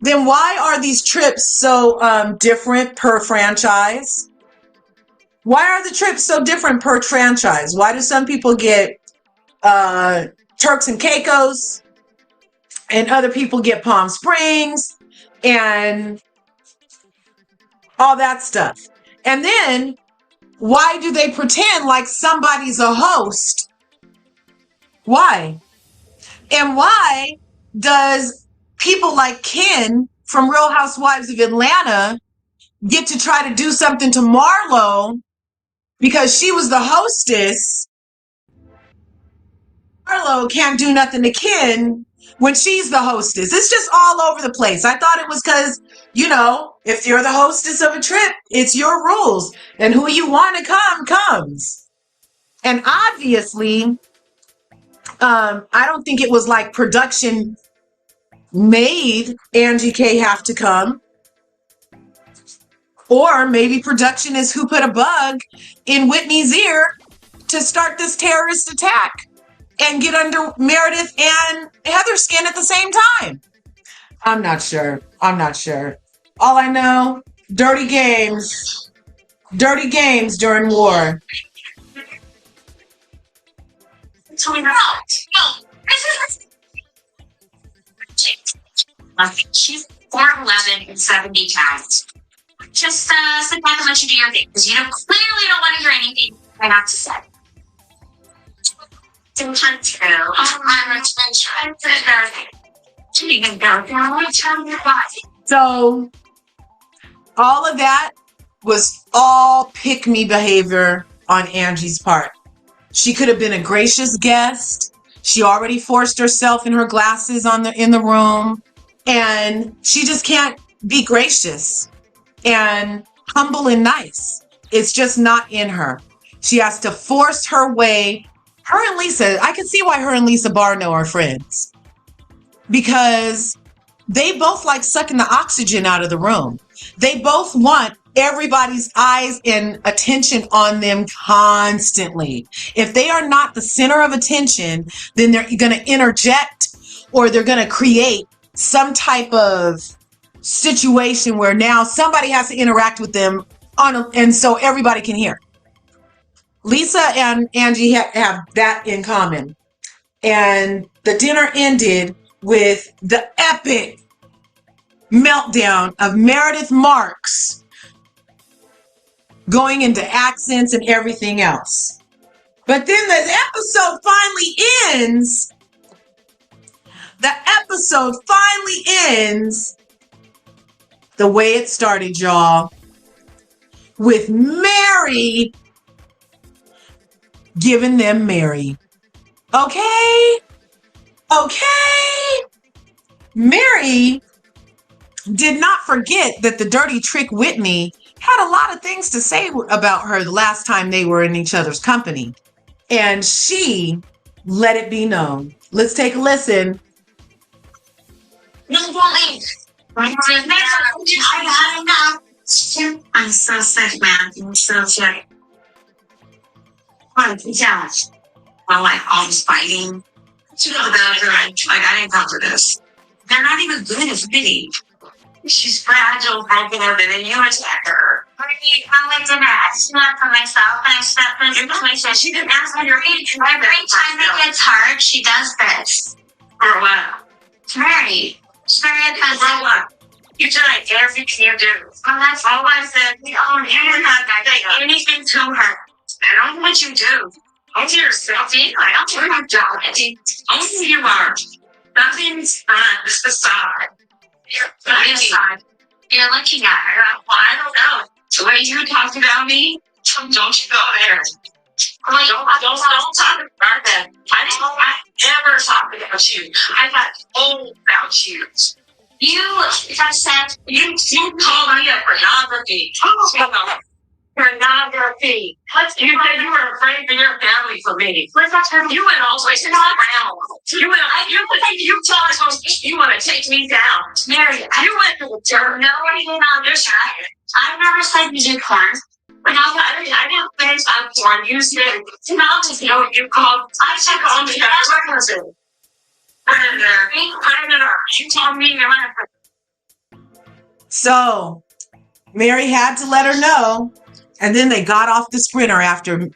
then why are these trips so different per franchise? Why are the trips so different per franchise? Why do some people get Turks and Caicos and other people get Palm Springs and all that stuff? And then why do they pretend like somebody's a host? Why? And why does people like Ken from Real Housewives of Atlanta get to try to do something to Marlo because she was the hostess? Marlo can't do nothing to Ken when she's the hostess. It's just all over the place. I thought it was because, you know, if you're the hostess of a trip, it's your rules. And who you want to come, comes. And obviously, I don't think it was like production made Angie K have to come. Or maybe production is who put a bug in Whitney's ear to start this terrorist attack and get under Meredith and Heather's skin at the same time. I'm not sure. I'm not sure. All I know, dirty games during war. She's 4'11" and 70 pounds. Just sit back and let you do your thing, because you clearly don't want to hear anything I have to say. Sometimes true. I'm So all of that was all pick-me behavior on Angie's part. She could have been a gracious guest. She already forced herself in her glasses in the room, and she just can't be gracious and humble and nice. It's just not in her. She has to force her way. Her and Lisa, I can see why her and Lisa Barr are friends. Because they both like sucking the oxygen out of the room. They both want everybody's eyes and attention on them constantly. If they are not the center of attention, then they're going to interject or they're going to create some type of situation where now somebody has to interact with them and so everybody can hear. Lisa and Angie have that in common. And the dinner ended with the epic meltdown of Meredith Marks going into accents and everything else. But then the episode finally ends. The episode finally ends the way it started, y'all, with Mary giving them Mary. Okay? Mary did not forget that the dirty trick Whitney had a lot of things to say about her the last time they were in each other's company. And she let it be known. Let's take a listen. No, don't leave. I got enough. I'm so sick, man. I'm so sick. What? Yeah. Well, like all this fighting. I didn't come for this. They're not even good at fighting. She's fragile, broken up, and then you attack her. I'm like that. It's not for myself, and I stepped into myself. She didn't ask me to read. Every time it gets hard, she does this. For what? Mary. Grow up. You tried everything you do. Well, that's all I said. You don't say anything to her. I don't know what you do. Own yourself. I don't care about job. Own who you are. Nothing's this facade. You're looking at her. Well, I don't know. The way you talk about me, don't you go there. Don't talk about that. I never talk about you. I got told about you. You just said you called me a pornography. Pornography. You said you were afraid for your family for me. You went all the way around. You told us you want to take me down. Mary, you went to the dirt. No, I didn't understand. I never said you did porn. But I didn't finish on porn. You said, I'll just know what you called. I check on the husband. Put it in there. You told me you're going to. So Mary had to let her know. And then they got off the sprinter after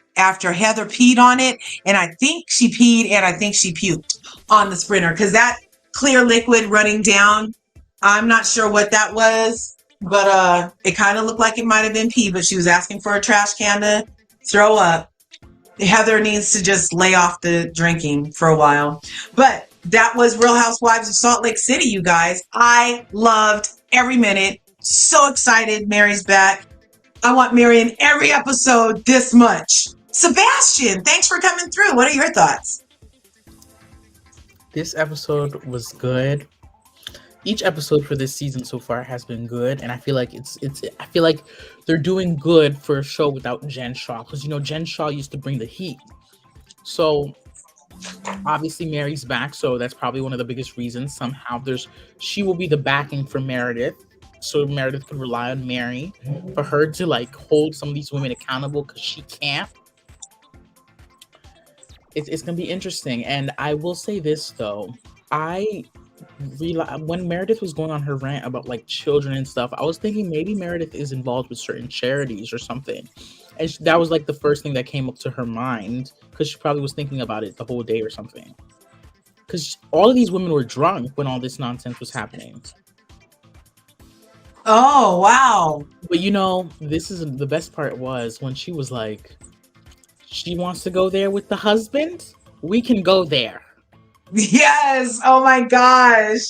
Heather peed on it. And I think she peed and I think she puked on the sprinter because that clear liquid running down, I'm not sure what that was, but it kind of looked like it might have been pee, but she was asking for a trash can to throw up. Heather needs to just lay off the drinking for a while. But that was Real Housewives of Salt Lake City, you guys. I loved every minute. So excited Mary's back. I want Mary in every episode this much. Sebastian, thanks for coming through. What are your thoughts? This episode was good. Each episode for this season so far has been good, and I feel like I feel like they're doing good for a show without Jen Shaw, because Jen Shaw used to bring the heat. So obviously Mary's back, so that's probably one of the biggest reasons. Somehow she will be the backing for Meredith. So Meredith could rely on Mary for her to hold some of these women accountable because she can't. It's gonna be interesting, and I will say this though, when Meredith was going on her rant about children and stuff, I was thinking maybe Meredith is involved with certain charities or something, and that was the first thing that came up to her mind because she probably was thinking about it the whole day or something. Because all of these women were drunk when all this nonsense was happening. Oh, wow. But this is the best part was when she was like, she wants to go there with the husband. We can go there. Yes. Oh my gosh.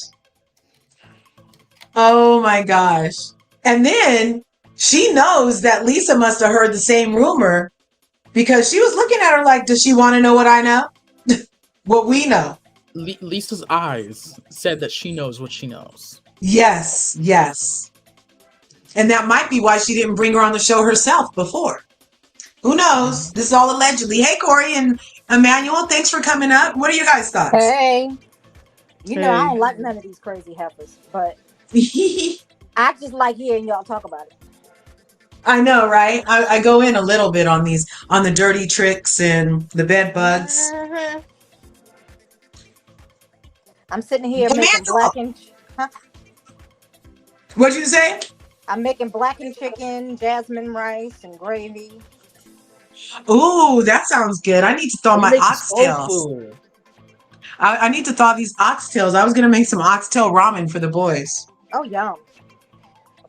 Oh my gosh. And then she knows that Lisa must have heard the same rumor because she was looking at her like, does she want to know what I know? What we know. Lisa's eyes said that she knows what she knows. Yes. And that might be why she didn't bring her on the show herself before. Who knows? This is all allegedly. Hey, Corey and Emmanuel, thanks for coming up. What are you guys' thoughts? Hey. You know, I Hey. don't like none of these crazy heifers, but I just like hearing y'all talk about it. I know, right? I go in a little bit on the dirty tricks and the bed bugs. Mhm. I'm sitting here making Emmanuel, blackened. Huh? what'd you say? I'm making blackened chicken, jasmine rice, and gravy. Ooh, that sounds good. I need to thaw Oh, you my making soul oxtails. food. I need to thaw these oxtails. I was gonna make some oxtail ramen for the boys. Oh, yum!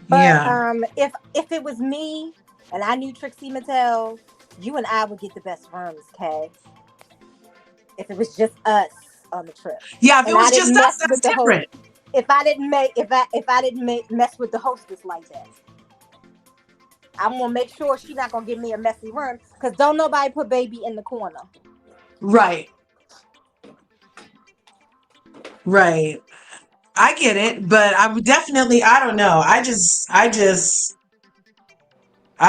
But Yeah. if it was me and I knew Trixie Mattel, you and I would get the best rooms, Kay. If it was just us on the trip, Yeah, if it and I was just didn't us, mess that's with the host, different. if I didn't mess with the hostess like that, I'm gonna make sure she's not gonna give me a messy room because don't nobody put baby in the corner. Right. Right. I get it, but I would definitely, I don't know. I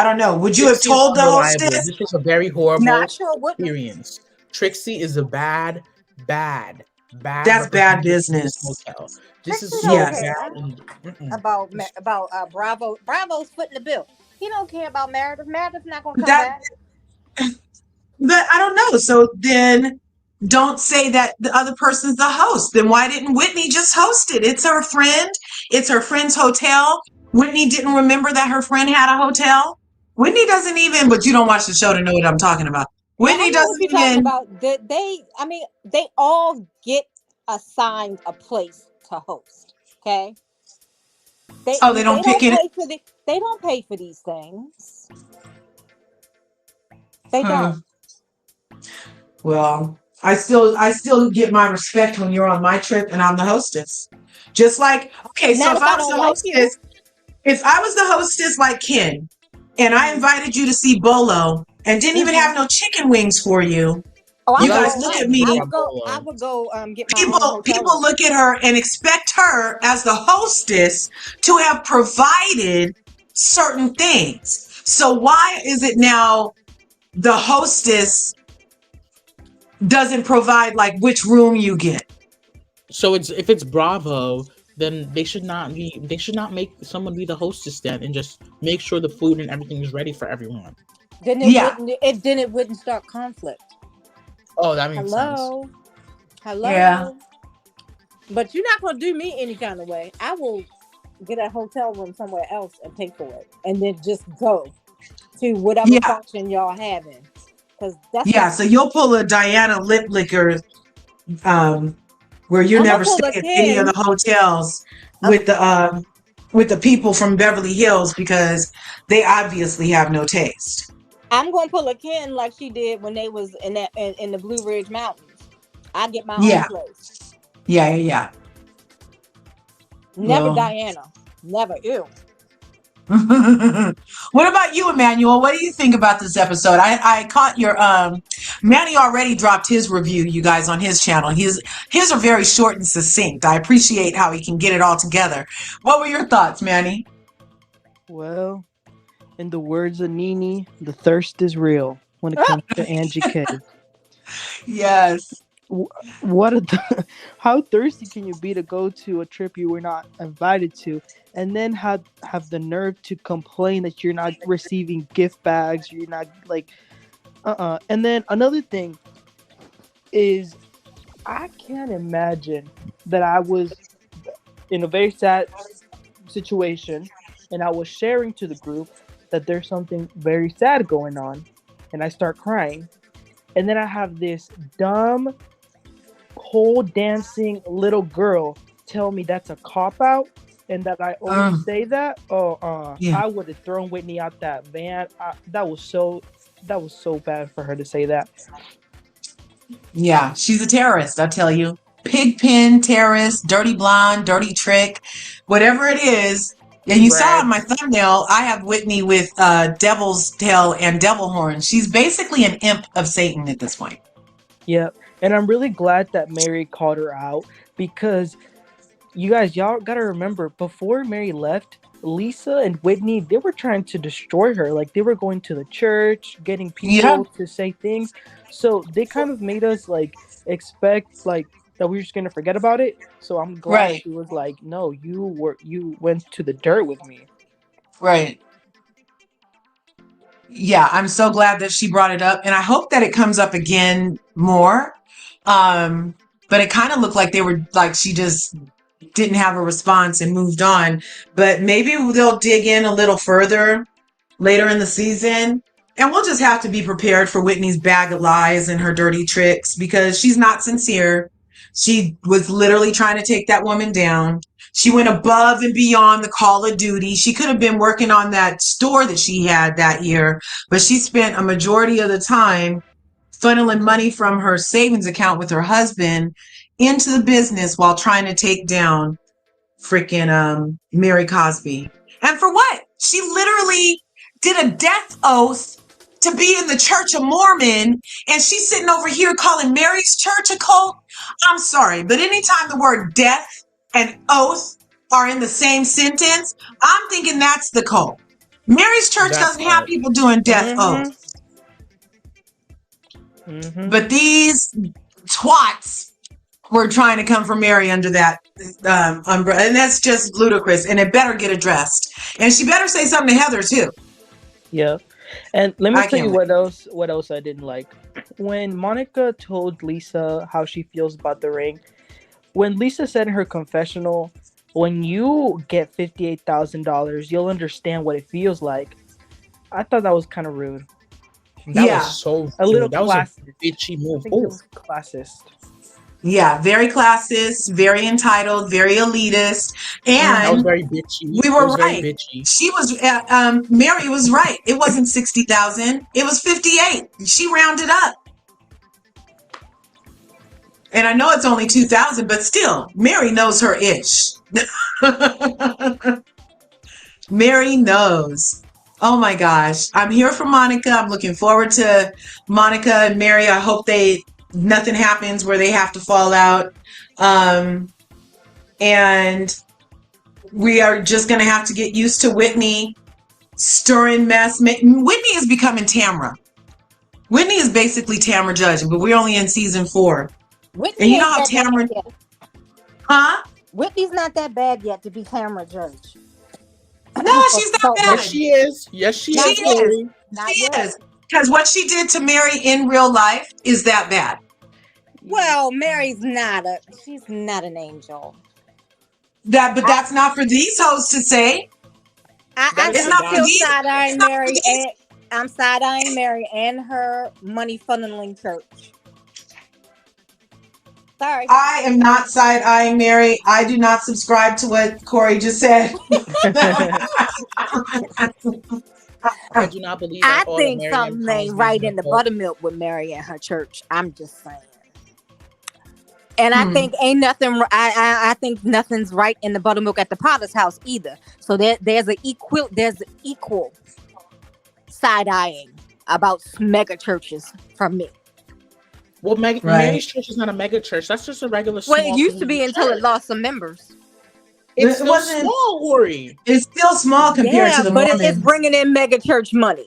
don't know. Would you have Trixie is told the unreliable. hostess? This was a very horrible Not sure what. experience. Trixie is a bad That's bad representative of this business. motel. This is Trixie don't so Yes. bad. care And about Bravo. Bravo's footing the bill. He don't care about Meredith. Meredith's not gonna come That, back. but I don't know. So then don't say that the other person's the host. Then why didn't Whitney just host it? It's her friend. It's her friend's hotel. Whitney didn't remember that her friend had a hotel. Whitney doesn't even, but you don't watch the show to know what I'm talking about. Yeah, I Whitney know what doesn't you're talking even, about. I mean, they all get assigned a place to host. Okay, they oh, they they don't pick don't it. pay for they don't pay for these things. They Hmm. don't. Well, I still get my respect when you're on my trip and I'm the hostess. Just like, okay, so Not if if I I was don't the like you. hostess, if I was the hostess like Ken, and I Hmm. invited you to see Bolo and didn't even Hmm. have no chicken wings for you, Oh, you you I would gotta guys go. look stop at thinking I me. would about go. I Bolo. would go. Get my own hotel People room. look at her and expect her as the hostess to have provided certain things. So why is it now the hostess doesn't provide like which room you get? So it's if it's Bravo, then they should not make someone be the hostess then and just make sure the food and everything is ready for everyone. Then it Yeah. wouldn't. It wouldn't start conflict. Oh, that makes sense. Hello, Yeah. hello. But you're not gonna do me any kind of way. I will get a hotel room somewhere else and pay for it, and then just go to whatever Yeah. function y'all having. Because that's Yeah. not. So you'll pull a Diana lip licker, um, where you I'm gonna never pull stay a at any of Ken. the hotels I'm, with the people from Beverly Hills because they obviously have no taste. I'm gonna pull a Ken like she did when they was in the Blue Ridge Mountains. I get my own Yeah. place. Yeah. Yeah. Yeah. Never Well. Diana. Never. Ew. What about you, Emmanuel? What do you think about this episode? I caught your Manny already dropped his review, you guys, on his channel. His are very short and succinct. I appreciate how he can get it all together. What were your thoughts, Manny? Well, in the words of Nene, the thirst is real when it comes to Angie K. Yes. How thirsty can you be to go to a trip you were not invited to, and then have the nerve to complain that you're not receiving gift bags, you're not like, And then another thing is, I can't imagine that I was in a very sad situation and I was sharing to the group that there's something very sad going on, and I start crying, and then I have this dumb pole dancing little girl tell me that's a cop out and that I always say that. Yeah. I would have thrown Whitney out that van. That was so bad for her to say that. Yeah, she's a terrorist, I tell you. Pigpen terrorist, dirty blonde, dirty trick, whatever it is. And you saw on my Rags. thumbnail, I have Whitney with devil's tail and devil horn. She's basically an imp of Satan at this point. Yeah, and I'm really glad that Mary called her out because y'all gotta remember, before Mary left, Lisa and Whitney, they were trying to destroy her. Like, they were going to the church, getting Yeah. people to say things. So they kind of made us like expect like that we were just gonna forget about it. So I'm glad Right. she was like, no, you went to the dirt with me. Right. Yeah, I'm so glad that she brought it up, and I hope that it comes up again more. But it kind of looked like they were like she just didn't have a response and moved on. But maybe they'll dig in a little further later in the season. And we'll just have to be prepared for Whitney's bag of lies and her dirty tricks because she's not sincere. She was literally trying to take that woman down. She went above and beyond the call of duty. She could have been working on that store that she had that year, but she spent a majority of the time funneling money from her savings account with her husband into the business while trying to take down freaking Mary Cosby. And for what? She literally did a death oath to be in the Church of Mormon, and she's sitting over here calling Mary's church a cult. I'm sorry, but anytime the word death and oath are in the same sentence, I'm thinking that's the cult. Mary's church That doesn't have part. people doing death oaths. But these twats were trying to come for Mary under that umbrella, and that's just ludicrous. And it better get addressed. And she better say something to Heather too. Yeah. And let me I tell you can't what else I didn't like. When Monica told Lisa how she feels about the ring, when Lisa said in her confessional, when you get $58,000, you'll understand what it feels like. I thought that was kind of rude. That Yeah. was so A little rude. That was a classist. bitchy I move. think it was classist. Yeah, very classist, very entitled, very elitist, That was and very bitchy. we It were was very right. bitchy. She was Mary was right. It wasn't 60,000. It was 58. She rounded up. And I know it's only 2,000, but still, Mary knows her ish. Mary knows. Oh my gosh. I'm here for Monica. I'm looking forward to Monica and Mary. I hope nothing happens where they have to fall out. And we are just going to have to get used to Whitney stirring mess. Whitney is becoming Tamra. Whitney is basically Tamra Judge, but we're only in season 4. Whitney And you know ain't how that bad Tamra, yet. huh? Whitney's not that bad yet to be Tamara Judge. No, she's not Yes, bad. she is. Yes, she Not is. yet. Corey. Not She yet. is. Because what she did to Mary in real life is that bad. Well, Mary's she's not an angel. But that's not for these hosts to say. That is It's not for still these. side-eyeing It's not for Mary, these. and I'm side-eyeing Mary and her money funneling church. Sorry. I am not side-eyeing Mary. I do not subscribe to what Corey just said. I do not believe I at all that think Mary something had ain't Cosby right her in the fault. buttermilk with Mary and her church. I'm just saying. And I think ain't nothing. I think nothing's right in the buttermilk at the Potter's house either. So there's an equal side eyeing about mega churches from me. Well, Mary's church is not a mega church. That's just a regular small. Well, it used to be community until church. it lost some members. It's It still wasn't- small, Ori. It's still small compared to the but Mormons. it's bringing in mega church money.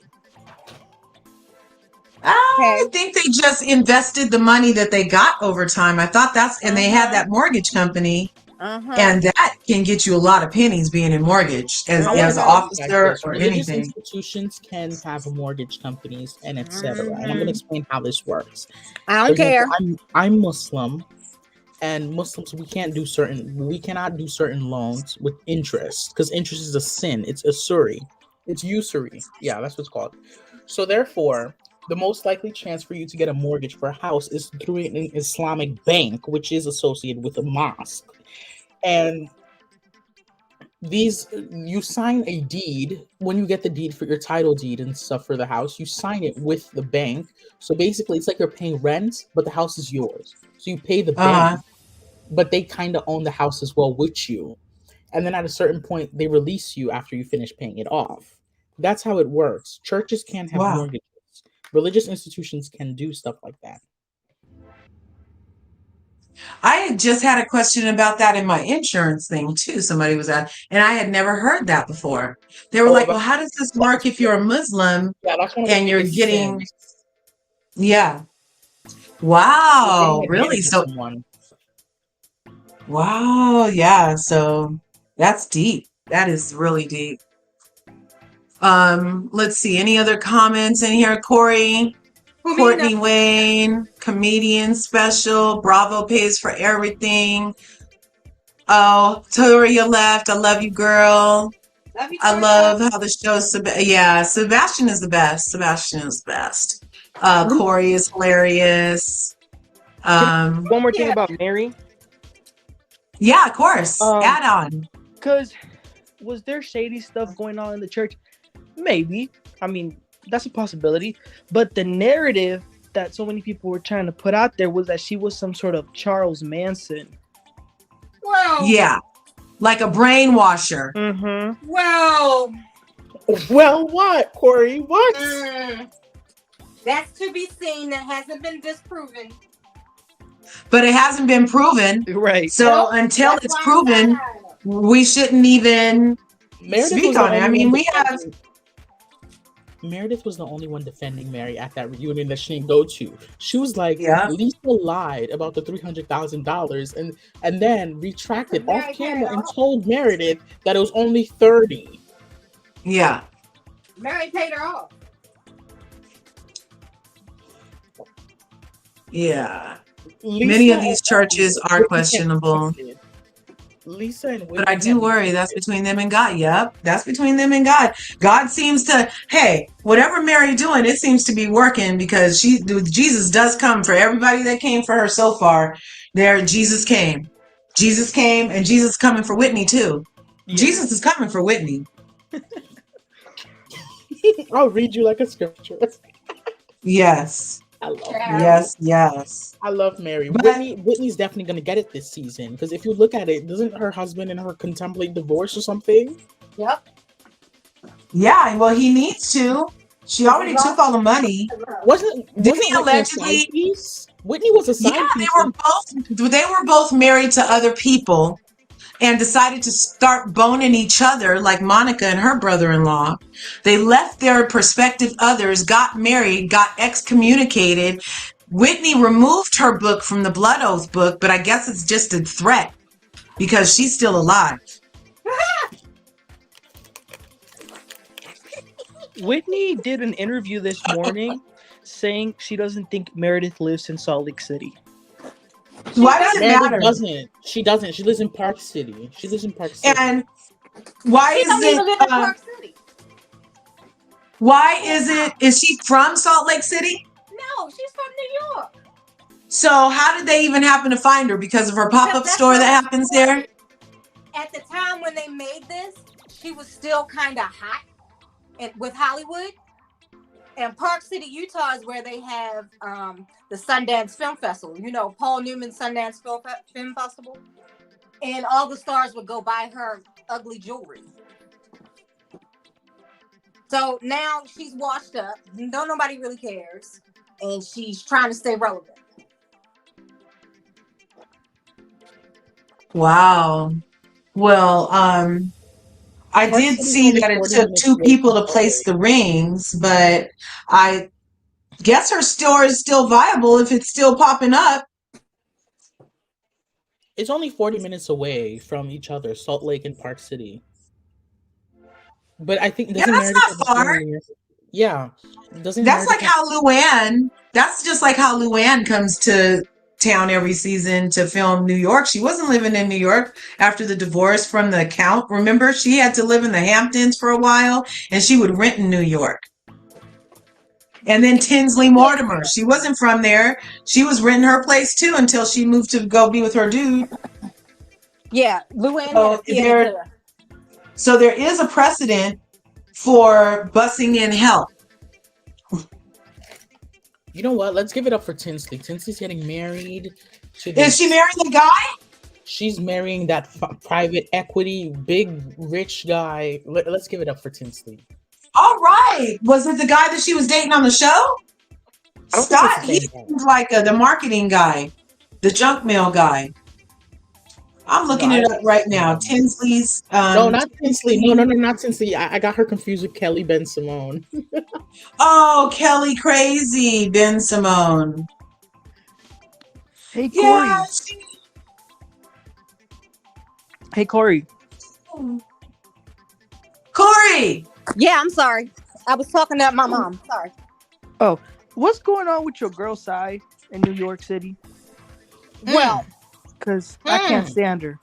I think they just invested the money that they got over time. I thought and they had that mortgage company, and that can get you a lot of pennies being in mortgage as an officer or Religious anything. institutions can have mortgage companies and etc. And I'm going to explain how this works. I don't care. I'm Muslim, and Muslims we cannot do certain loans with interest because interest is a sin. It's usury. It's usury. Yeah, that's what it's called. So therefore, the most likely chance for you to get a mortgage for a house is through an Islamic bank, which is associated with a mosque. And you sign a deed when you get the deed for your title deed and stuff for the house. You sign it with the bank. So basically, it's like you're paying rent, but the house is yours. So you pay the bank, but they kind of own the house as well with you. And then at a certain point, they release you after you finish paying it off. That's how it works. Churches can't have mortgages. Religious institutions can do stuff like that. I just had a question about that in my insurance thing too. Somebody was at, and I had never heard that before. They were like, "Well, how does this work if you're a Muslim and you're getting?" Yeah. Wow. Really? So Wow. Yeah. So that's deep. That is really deep. Let's see. Any other comments in here? Corey, Courtney Wayne, comedian special. Bravo pays for everything. Oh, Toria left. I love you, girl. I love how the show's. Yeah, Sebastian is the best. Sebastian is the best. Corey is hilarious. One more thing about Mary. Yeah, of course. Add on. Because was there shady stuff going on in the church? Maybe. I mean, that's a possibility. But the narrative that so many people were trying to put out there was that she was some sort of Charles Manson. Well, yeah, like a brainwasher. Mm-hmm. Well, what, Corey? What? That's to be seen. That hasn't been disproven. But it hasn't been proven. Right. So until it's proven, we shouldn't even speak on it. I mean, we have. Meredith was the only one defending Mary at that reunion that she didn't go to. She was like, Yeah. Lisa lied about the $300,000 and then retracted off camera and told Meredith that it was only 30. Yeah. Mary paid her off. Yeah. Many of these churches are questionable. Lisa and But I do worry that's between them and God. Yep, that's between them and God. God seems to, hey, whatever Mary doing, it seems to be working because Jesus does come for everybody that came for her so far. There, Jesus came. Jesus came, and Jesus is coming for Whitney too. Yeah. Jesus is coming for Whitney. I'll read you like a scripture. Yes. I love Mary. Yes. I love Mary. But Whitney's definitely going to get it this season because if you look at it, doesn't her husband and her contemplate divorce or something? Yep. Yeah, well, he needs to. She already took all the money. Wasn't allegedly? Whitney was a side piece. They were both married to other people and decided to start boning each other like Monica and her brother-in-law. They left their prospective others, got married, got excommunicated. Whitney removed her book from the Blood Oath book, but I guess it's just a threat because she's still alive. Whitney did an interview this morning saying she doesn't think Meredith lives in Salt Lake City. Why does it matter? She doesn't. She lives in Park City. And why is she from Salt Lake City? No, she's from New York. So how did they even happen to find her? Because of her pop-up store that happens there? At the time when they made this, she was still kind of hot with Hollywood. And Park City, Utah is where they have the Sundance Film Festival. You know, Paul Newman's Sundance Film Festival. And all the stars would go buy her ugly jewelry. So now she's washed up. Nobody really cares. And she's trying to stay relevant. Wow. Well, I did see that it took 2 people to place the rings, but I guess her store is still viable if it's still popping up. It's only 40 minutes away from each other, Salt Lake and Park City. But I think that's not far. Yeah. That's like how Luann. That's just like how Luann comes to town every season to film New York. She wasn't living in New York after the divorce from the Count. Remember, she had to live in the Hamptons for a while, and she would rent in New York. And then Tinsley Mortimer, she wasn't from there. She was renting her place too until she moved to go be with her dude. Yeah, Luann. So there is a precedent for bussing in help. You know what? Let's give it up for Tinsley. Tinsley's getting married. Is she marrying the guy? She's marrying that private equity, big, rich guy. Let's give it up for Tinsley. All right. Was it the guy that she was dating on the show? Scott, he seems like the marketing guy, the junk mail guy. I'm looking it up right now. Tinsley's. No, not Tinsley. No, not Tinsley. I got her confused with Kelly Ben Simone. Oh, Kelly Crazy Ben Simone. Hey, Corey. Hey, Corey. Corey. Yeah, I'm sorry. I was talking to my mom. Sorry. Oh, what's going on with your girl, Sai, in New York City? Well, Because I can't stand her.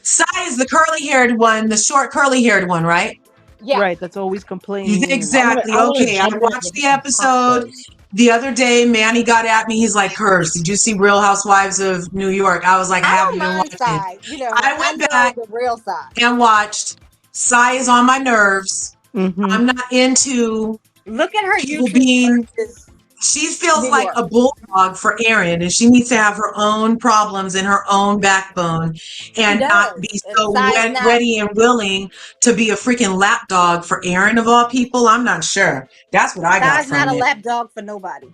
Sai is the curly-haired one, the short curly-haired one, right? yeah. Right, that's always complaining. Exactly. I wanna Okay, I jump in watched with the some episode context. the other day. Manny got at me. He's like, "Curves, did you see Real Housewives of New York?" I was like, "I I haven't don't been mind watching." side. You know, I I went know back the real side. and watched. Sai is on my nerves. Mm-hmm. I'm not into Look at her people YouTube being. versus She feels New like York. a bulldog for Aaron, and she needs to have her own problems and her own backbone, She and not does. be And so side's not. ready and willing to be a freaking lapdog for Aaron of all people. I'm not sure. That's what I got Side's not from a it. lapdog for nobody.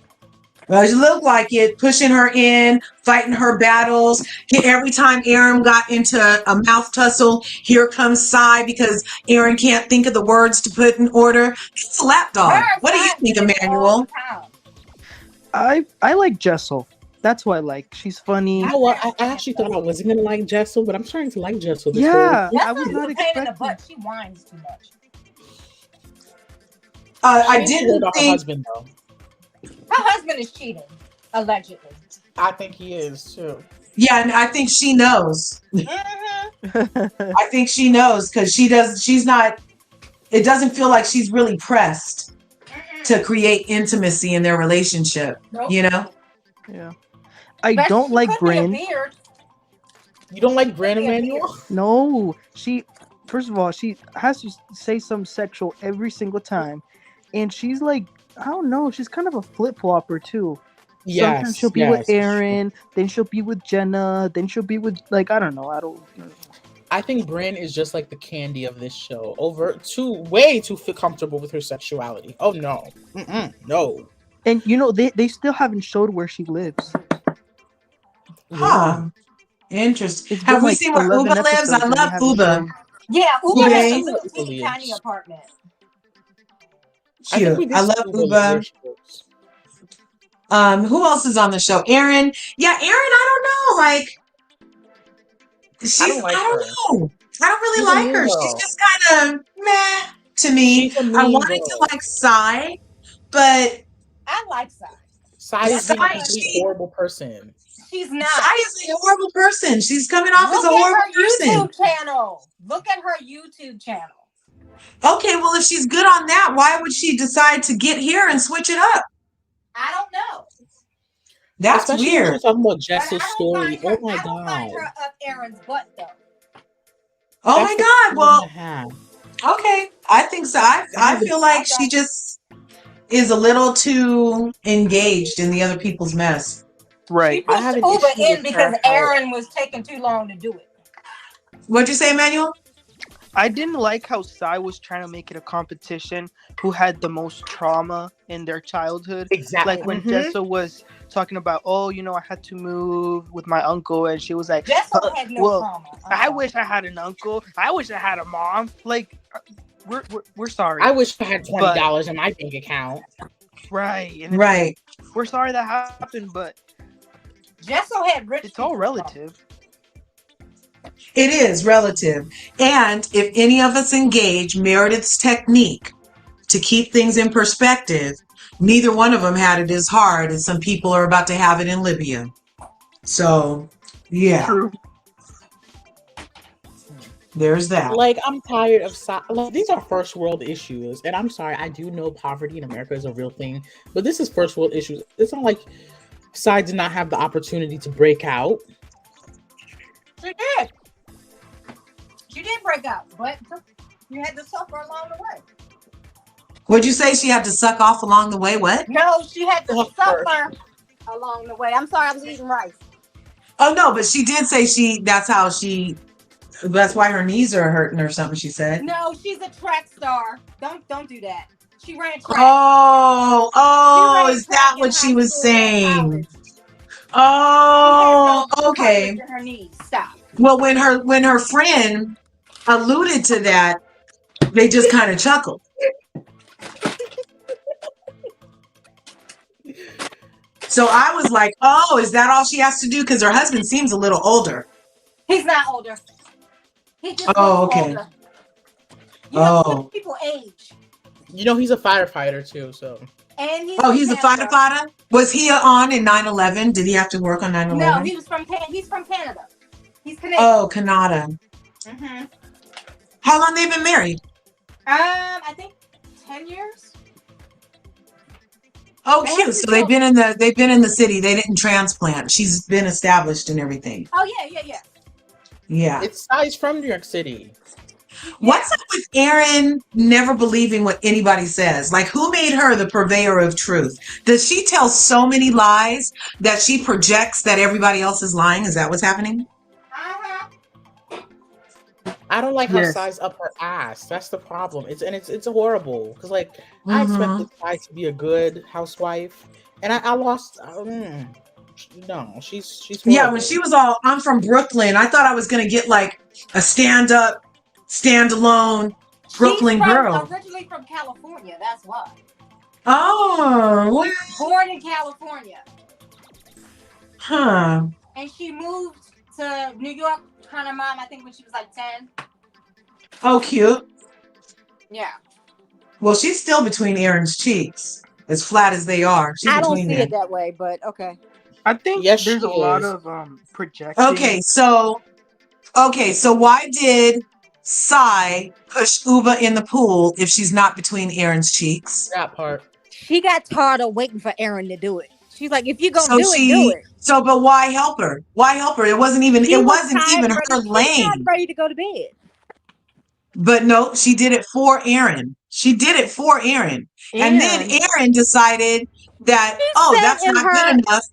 Well, she looked like it, pushing her in, fighting her battles. Every time Aaron got into a mouth tussle, here comes Sai because Aaron can't think of the words to put in order. She's a lapdog. Her What do you side think, fights all Emmanuel? the time. I like Jessel. That's who I like. She's funny. You know what? I actually thought I wasn't gonna like Jessel, but I'm starting to like Jessel this whole Yeah, season. I was Jessel not is a pain in the expecting. butt. She whines too much. I She needs to worry didn't about her think. husband though. Her husband is cheating, allegedly. I think he is too. Yeah, and I think she knows. Mm-hmm. I think she knows because she does. She's not. It doesn't feel like she's really pressed to create intimacy in their relationship. Nope. You know. Yeah. I But don't she like could Bryn. be a beard. You don't like Brand Could be a Emmanuel? No, she. First of all, she has to say something sexual every single time, and she's like, I don't know, she's kind of a flip flopper too. Sometimes Yes, she'll be yes. with Aaron, then she'll be with Jenna, then she'll be with I don't know. I don't. I think Bryn is just like the candy of this show. Way too comfortable with her sexuality. Oh no, no. And you know they still haven't showed where she lives. Huh. Interesting. It's Have been we like seen where 11 Uba lives? I episodes and they love haven't Uba. shown. Yeah, Uber Yeah, has I a see little what teeny Uber tiny lives. apartment. I think we Cute. did I see love where Uba. she lives. Who else is on the show? Aaron. Yeah, Aaron. I don't know. Like, I don't like I don't her. know. I don't really She's a like mean her. She's girl. just kind of meh to me. She's a I mean wanted to girl. like Sai, but I like Sai. Sai is being a Sai, complete she, horrible person. She's not. Sai is a horrible person. She's coming off as Look a at horrible her person. YouTube channel. Look at her YouTube channel. Okay, well, if she's good on that, why would she decide to get here and switch it up? I don't know. That's Especially when weird. she's talking about But Jessel's I don't story. mind her. Oh my I don't mind god. her up Aaron's butt though. Oh That's my the God. problem Well, I have. okay. I think so. I feel like she just is a little too engaged in the other people's mess. She Right. I pushed have an Uber issue in with because her how Aaron was taking too long to do it. What'd you say, Emmanuel? I didn't like how Sai was trying to make it a competition who had the most trauma in their childhood. exactly. Like when Jessa was talking about, oh, you know, I had to move with my uncle, and she was like, Jessel had no well, trauma. I wish I had an uncle. I wish I had a mom. Like, we're sorry. I wish I had $20 in my bank account. Right. And Right. we're sorry that happened, but Jessel had rich. it's all people relative. It is relative. And if any of us engage Meredith's technique to keep things in perspective, neither one of them had it as hard as some people are about to have it in Libya. So, yeah. True. There's that. Like, I'm tired of like, these are first world issues, and I'm sorry, I do know poverty in America is a real thing, but this is first world issues. It's not like Sai did not have the opportunity to break out. She did. She did break out, but you had to suffer along the way. What'd you say? She had to suck off along the way? What? No, she had to Suffer. suffer along the way. I'm sorry, I was eating rice. Oh no, but she did say that's why her knees are hurting or something, she said. No, she's a track star. Don't do that. She ran track. Oh, She ran is track that in what high she was school and saying? college. Oh, She had no okay. coverage in her knees. Stop. Well, when her friend alluded to that, they just kind of chuckled. So I was like, oh, is that all she has to do? Because her husband seems a little older. He's not older. He just Oh, looks okay. older. You know, some Oh. people age. You know, he's a firefighter too, so. And he's Oh, from he's a Canada. fighter. Was he on in 9/11? Did he have to work on 9/11? No, he's from Canada. He's Canadian. Oh, Canada. Mm-hmm. How long they been married? I think 10 years. Oh, They cute. have So two they've been in the city. They didn't transplant. She's been established and everything. Oh yeah. Yeah. It's Sai's from New York City. What's up with Erin never believing what anybody says? Like, who made her the purveyor of truth? Does she tell so many lies that she projects that everybody else is lying? Is that what's happening? Uh-huh. I don't like how Yes. Sai's up her ass. That's the problem. It's horrible because like I Mm-hmm. expected Sai to be a good housewife, and I lost. No, she's horrible. Yeah, when she was all, I'm from Brooklyn, I thought I was going to get like a stand-up, stand-alone Brooklyn She's girl. originally from California. That's why. Oh, well, Born in California, huh. and she moved to New York. Her mom, I think, when she was like 10. Oh, cute. Yeah. Well, she's still between Erin's cheeks, as flat as they are. She's I don't between see there. it that way, but okay. I think Yes, there's she a lot is. of projecting. Okay, so why did Sai push Uba in the pool if she's not between Erin's cheeks? That part. She got tired of waiting for Aaron to do it. She's like, if you're gonna So do it. So, but why help her? Why help her? It wasn't even She was tired, her She was lane. tired, ready to go to bed. But no, she did it for Erin. And then Erin decided that, that's not good enough.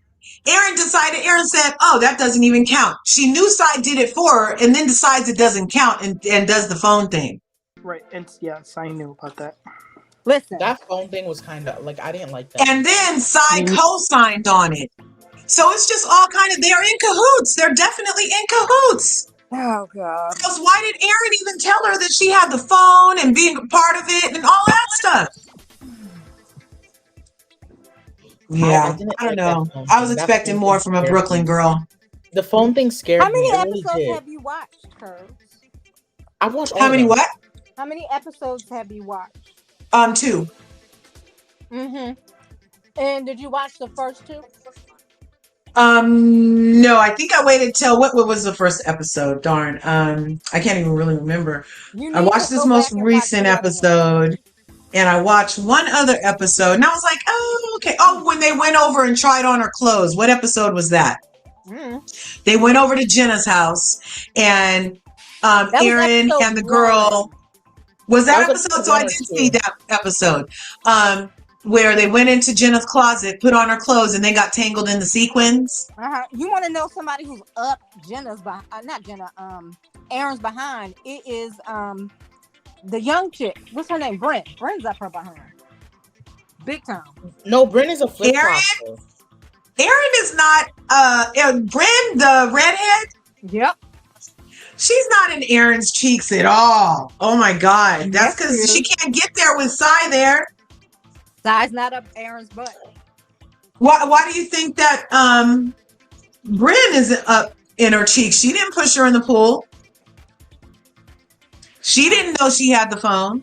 Erin said, oh, that doesn't even count. She knew Sai did it for her and then decides it doesn't count and does the phone thing. Right, and yeah, I knew about that. Listen, That phone thing was kind of like I didn't like that. And then Sai co-signed on it. So it's just all kind of, they're in cahoots. They're definitely in cahoots. oh god. Because why did Erin even tell her that she had the phone and being a part of it and all that stuff? Yeah, I don't know. I was expecting more from a Brooklyn girl. The phone thing scared me. How many It really episodes did. have you watched, Curves? I've watched all How of many them. what? How many episodes have you watched? 2. Mm-hmm. And did you watch the first 2? No, I think I waited till what was the first episode? Darn. I can't even really remember. I watched this most recent episode and I watched one other episode and I was like, oh, okay. Oh, when they went over and tried on her clothes. What episode was that? Mm-hmm. They went over to Jenna's house and Erin and the girl was that episode? So I did see that episode. Where they went into Jenna's closet, put on her clothes, and they got tangled in the sequins. You want to know somebody who's up Jenna's behind? Not Jenna. Aaron's behind. It is the young chick. What's her name? Brent. Brent's up her behind. Big time. No, Brent is a flip flopper. Erin is not. Brent, the redhead. Yep. She's not in Erin's cheeks at all. Oh my god, that's because she can't get there with Sai there. Sai's not up Aaron's butt. Why do you think that Bryn isn't up in her cheeks? She didn't push her in the pool. She didn't know she had the phone.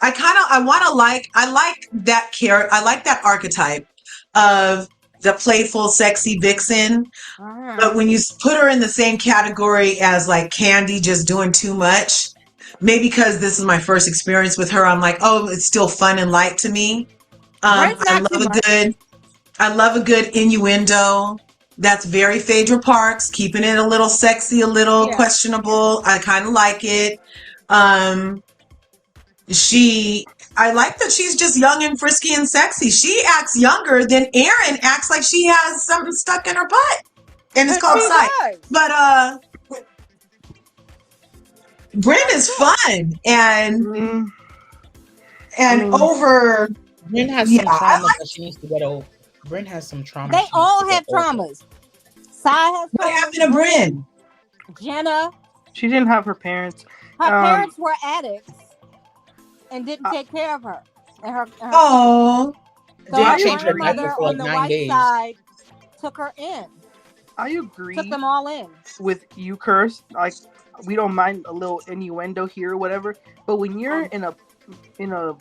I like that character. I like that archetype of the playful, sexy vixen. But when you put her in the same category as like Candy just doing too much, maybe because this is my first experience with her, I'm like, oh, it's still fun and light to me. I love a good innuendo. That's very Phaedra Parks, keeping it a little sexy, a little questionable. I kind of like it. I like that she's just young and frisky and sexy. She acts younger than Erin acts like she has something stuck in her butt. And it's called sight. But Bryn is fun and over. Bryn has some trauma that she needs to get over. Bryn has some trauma. They all have traumas. Sai has. What happened to Bryn? Jenna. She didn't have her parents. Her parents were addicts and didn't take care of her. And her oh. So her grandmother on the white side took her in. I Took agree them all in. with you, Curse. Like, we don't mind a little innuendo here or whatever, but when you're in a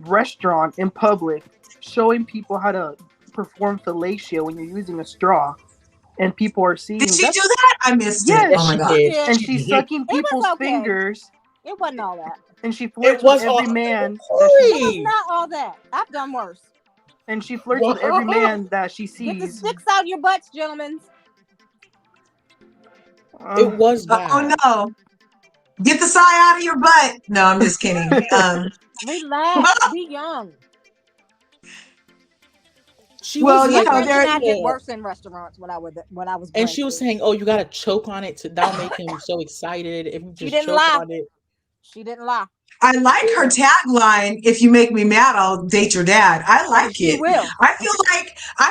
restaurant in public showing people how to perform fellatio when you're using a straw and people are seeing Did she that, do that? I missed it. yes, Yes, Oh my she god. did. and She she's did. sucking It was people's okay. fingers It wasn't all that. and she It flirts was with every all man that Corey. It was not all that. I've done worse. and she flirts with every man that she Get the sees. sticks out your butts, gentlemen. It was bad. Oh no. Get the sigh out of your butt. No, I'm just kidding. Relax. Be young. She Well, was you like, know, My friends there- and I did worse in restaurants when I was and she was breastfeeding. saying, "Oh, you gotta choke on it to that'll make him so excited if you She just didn't choke lie. on it." She didn't lie. I like her tagline. If you make me mad, I'll date your dad. I like She it. will. I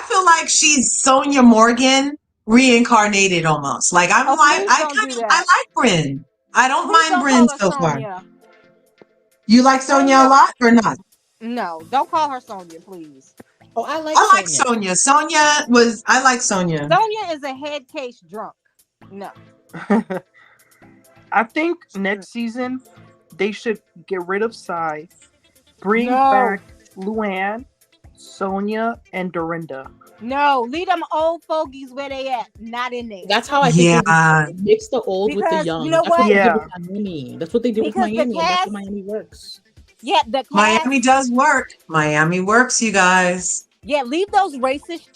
feel like she's Sonia Morgan reincarnated almost. Like Oh, please don't do I that. like Bryn. I don't Please mind don't Bryn call her so far. Sonia. You like Sonia a lot or not? No, don't call her Sonia, please. Oh, I like I like Sonia. I like Sonia. Sonia is a head case drunk. No. I think next season they should get rid of Sai, bring No. back Luann, Sonia, and Dorinda. No, leave them old fogies where they at, not in there. That's how I think Yeah. they mix the old with the Because, young. you know That's what they what? did with Miami. That's what they did with Because the Miami, and that's cast- how Miami works. Yeah, the cast. Miami does work. Miami works, you guys. Yeah, leave those racist.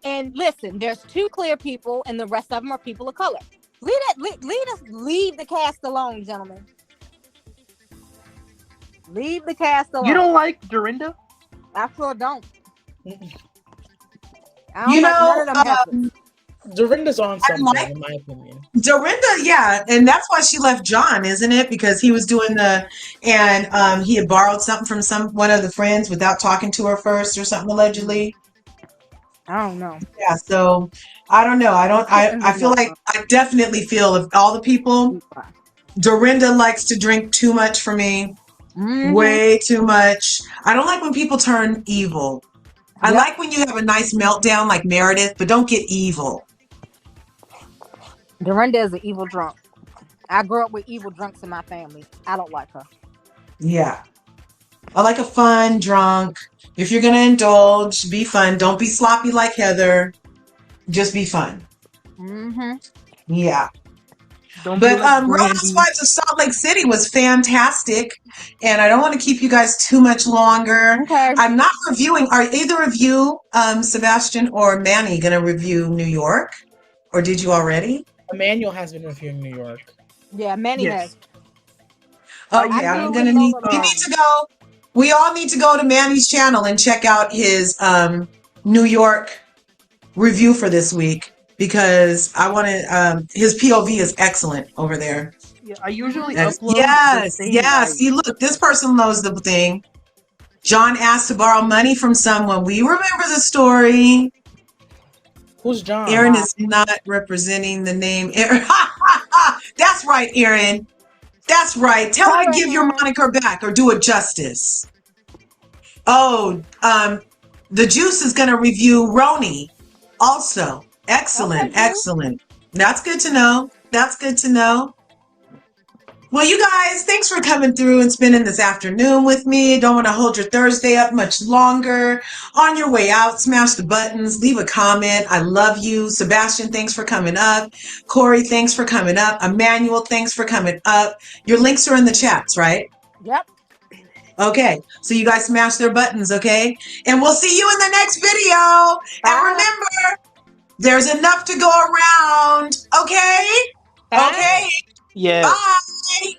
And listen, there's two clear people, and the rest of them are people of color. Leave the cast alone, gentlemen. Leave the cast alone. You don't like Dorinda? I sure don't. Mm-mm. I don't You like know, none of them heifers. Dorinda's on something, like- in my opinion. Dorinda, yeah, and that's why she left John, isn't it? Because he was doing he had borrowed something from one of the friends without talking to her first or something allegedly. I don't know. Yeah, so I don't know. I feel like I definitely feel of all the people, Dorinda likes to drink too much for me. Mhm. Way too much. I don't like when people turn evil. I Yep. like when you have a nice meltdown like Meredith, but don't get evil. Dorinda is an evil drunk. I grew up with evil drunks in my family. I don't like her. Yeah. I like a fun drunk. If you're going to indulge, be fun. Don't be sloppy like Heather. Just be fun. Mm-hmm. Yeah. Don't be But like Real Brandy. Housewives of Salt Lake City was fantastic. And I don't want to keep you guys too much longer. Okay. I'm not reviewing. Are either of you, Sebastian or Manny, going to review New York? Or did you already? Emmanuel has been reviewing New York. Yeah, Manny Yes. Okay, I I'm do gonna with need. Lola We Rose. need to go. We all need to go to Manny's channel and check out his New York review for this week because I want to. His POV is excellent over there. Yeah, I usually Yes, upload yes, the same yes. night. See, look, this person knows the thing. John asked to borrow money from someone. We remember the story. Who's John? Aaron is not representing the name. Aaron. That's right, Aaron. That's right. Tell her to give your moniker back or do it justice. Oh, the Juice is going to review Roni also. Excellent, Okay, excellent. That's good to know. That's good to know. Well, you guys, thanks for coming through and spending this afternoon with me. Don't want to hold your Thursday up much longer. On your way out, smash the buttons, leave a comment. I love you. Sebastian, thanks for coming up. Corey, thanks for coming up. Emmanuel, thanks for coming up. Your links are in the chats, right? Yep. Okay, so you guys smash their buttons, okay? And we'll see you in the next video. Bye. And remember, there's enough to go around, okay? Bye. Okay, Yes. bye.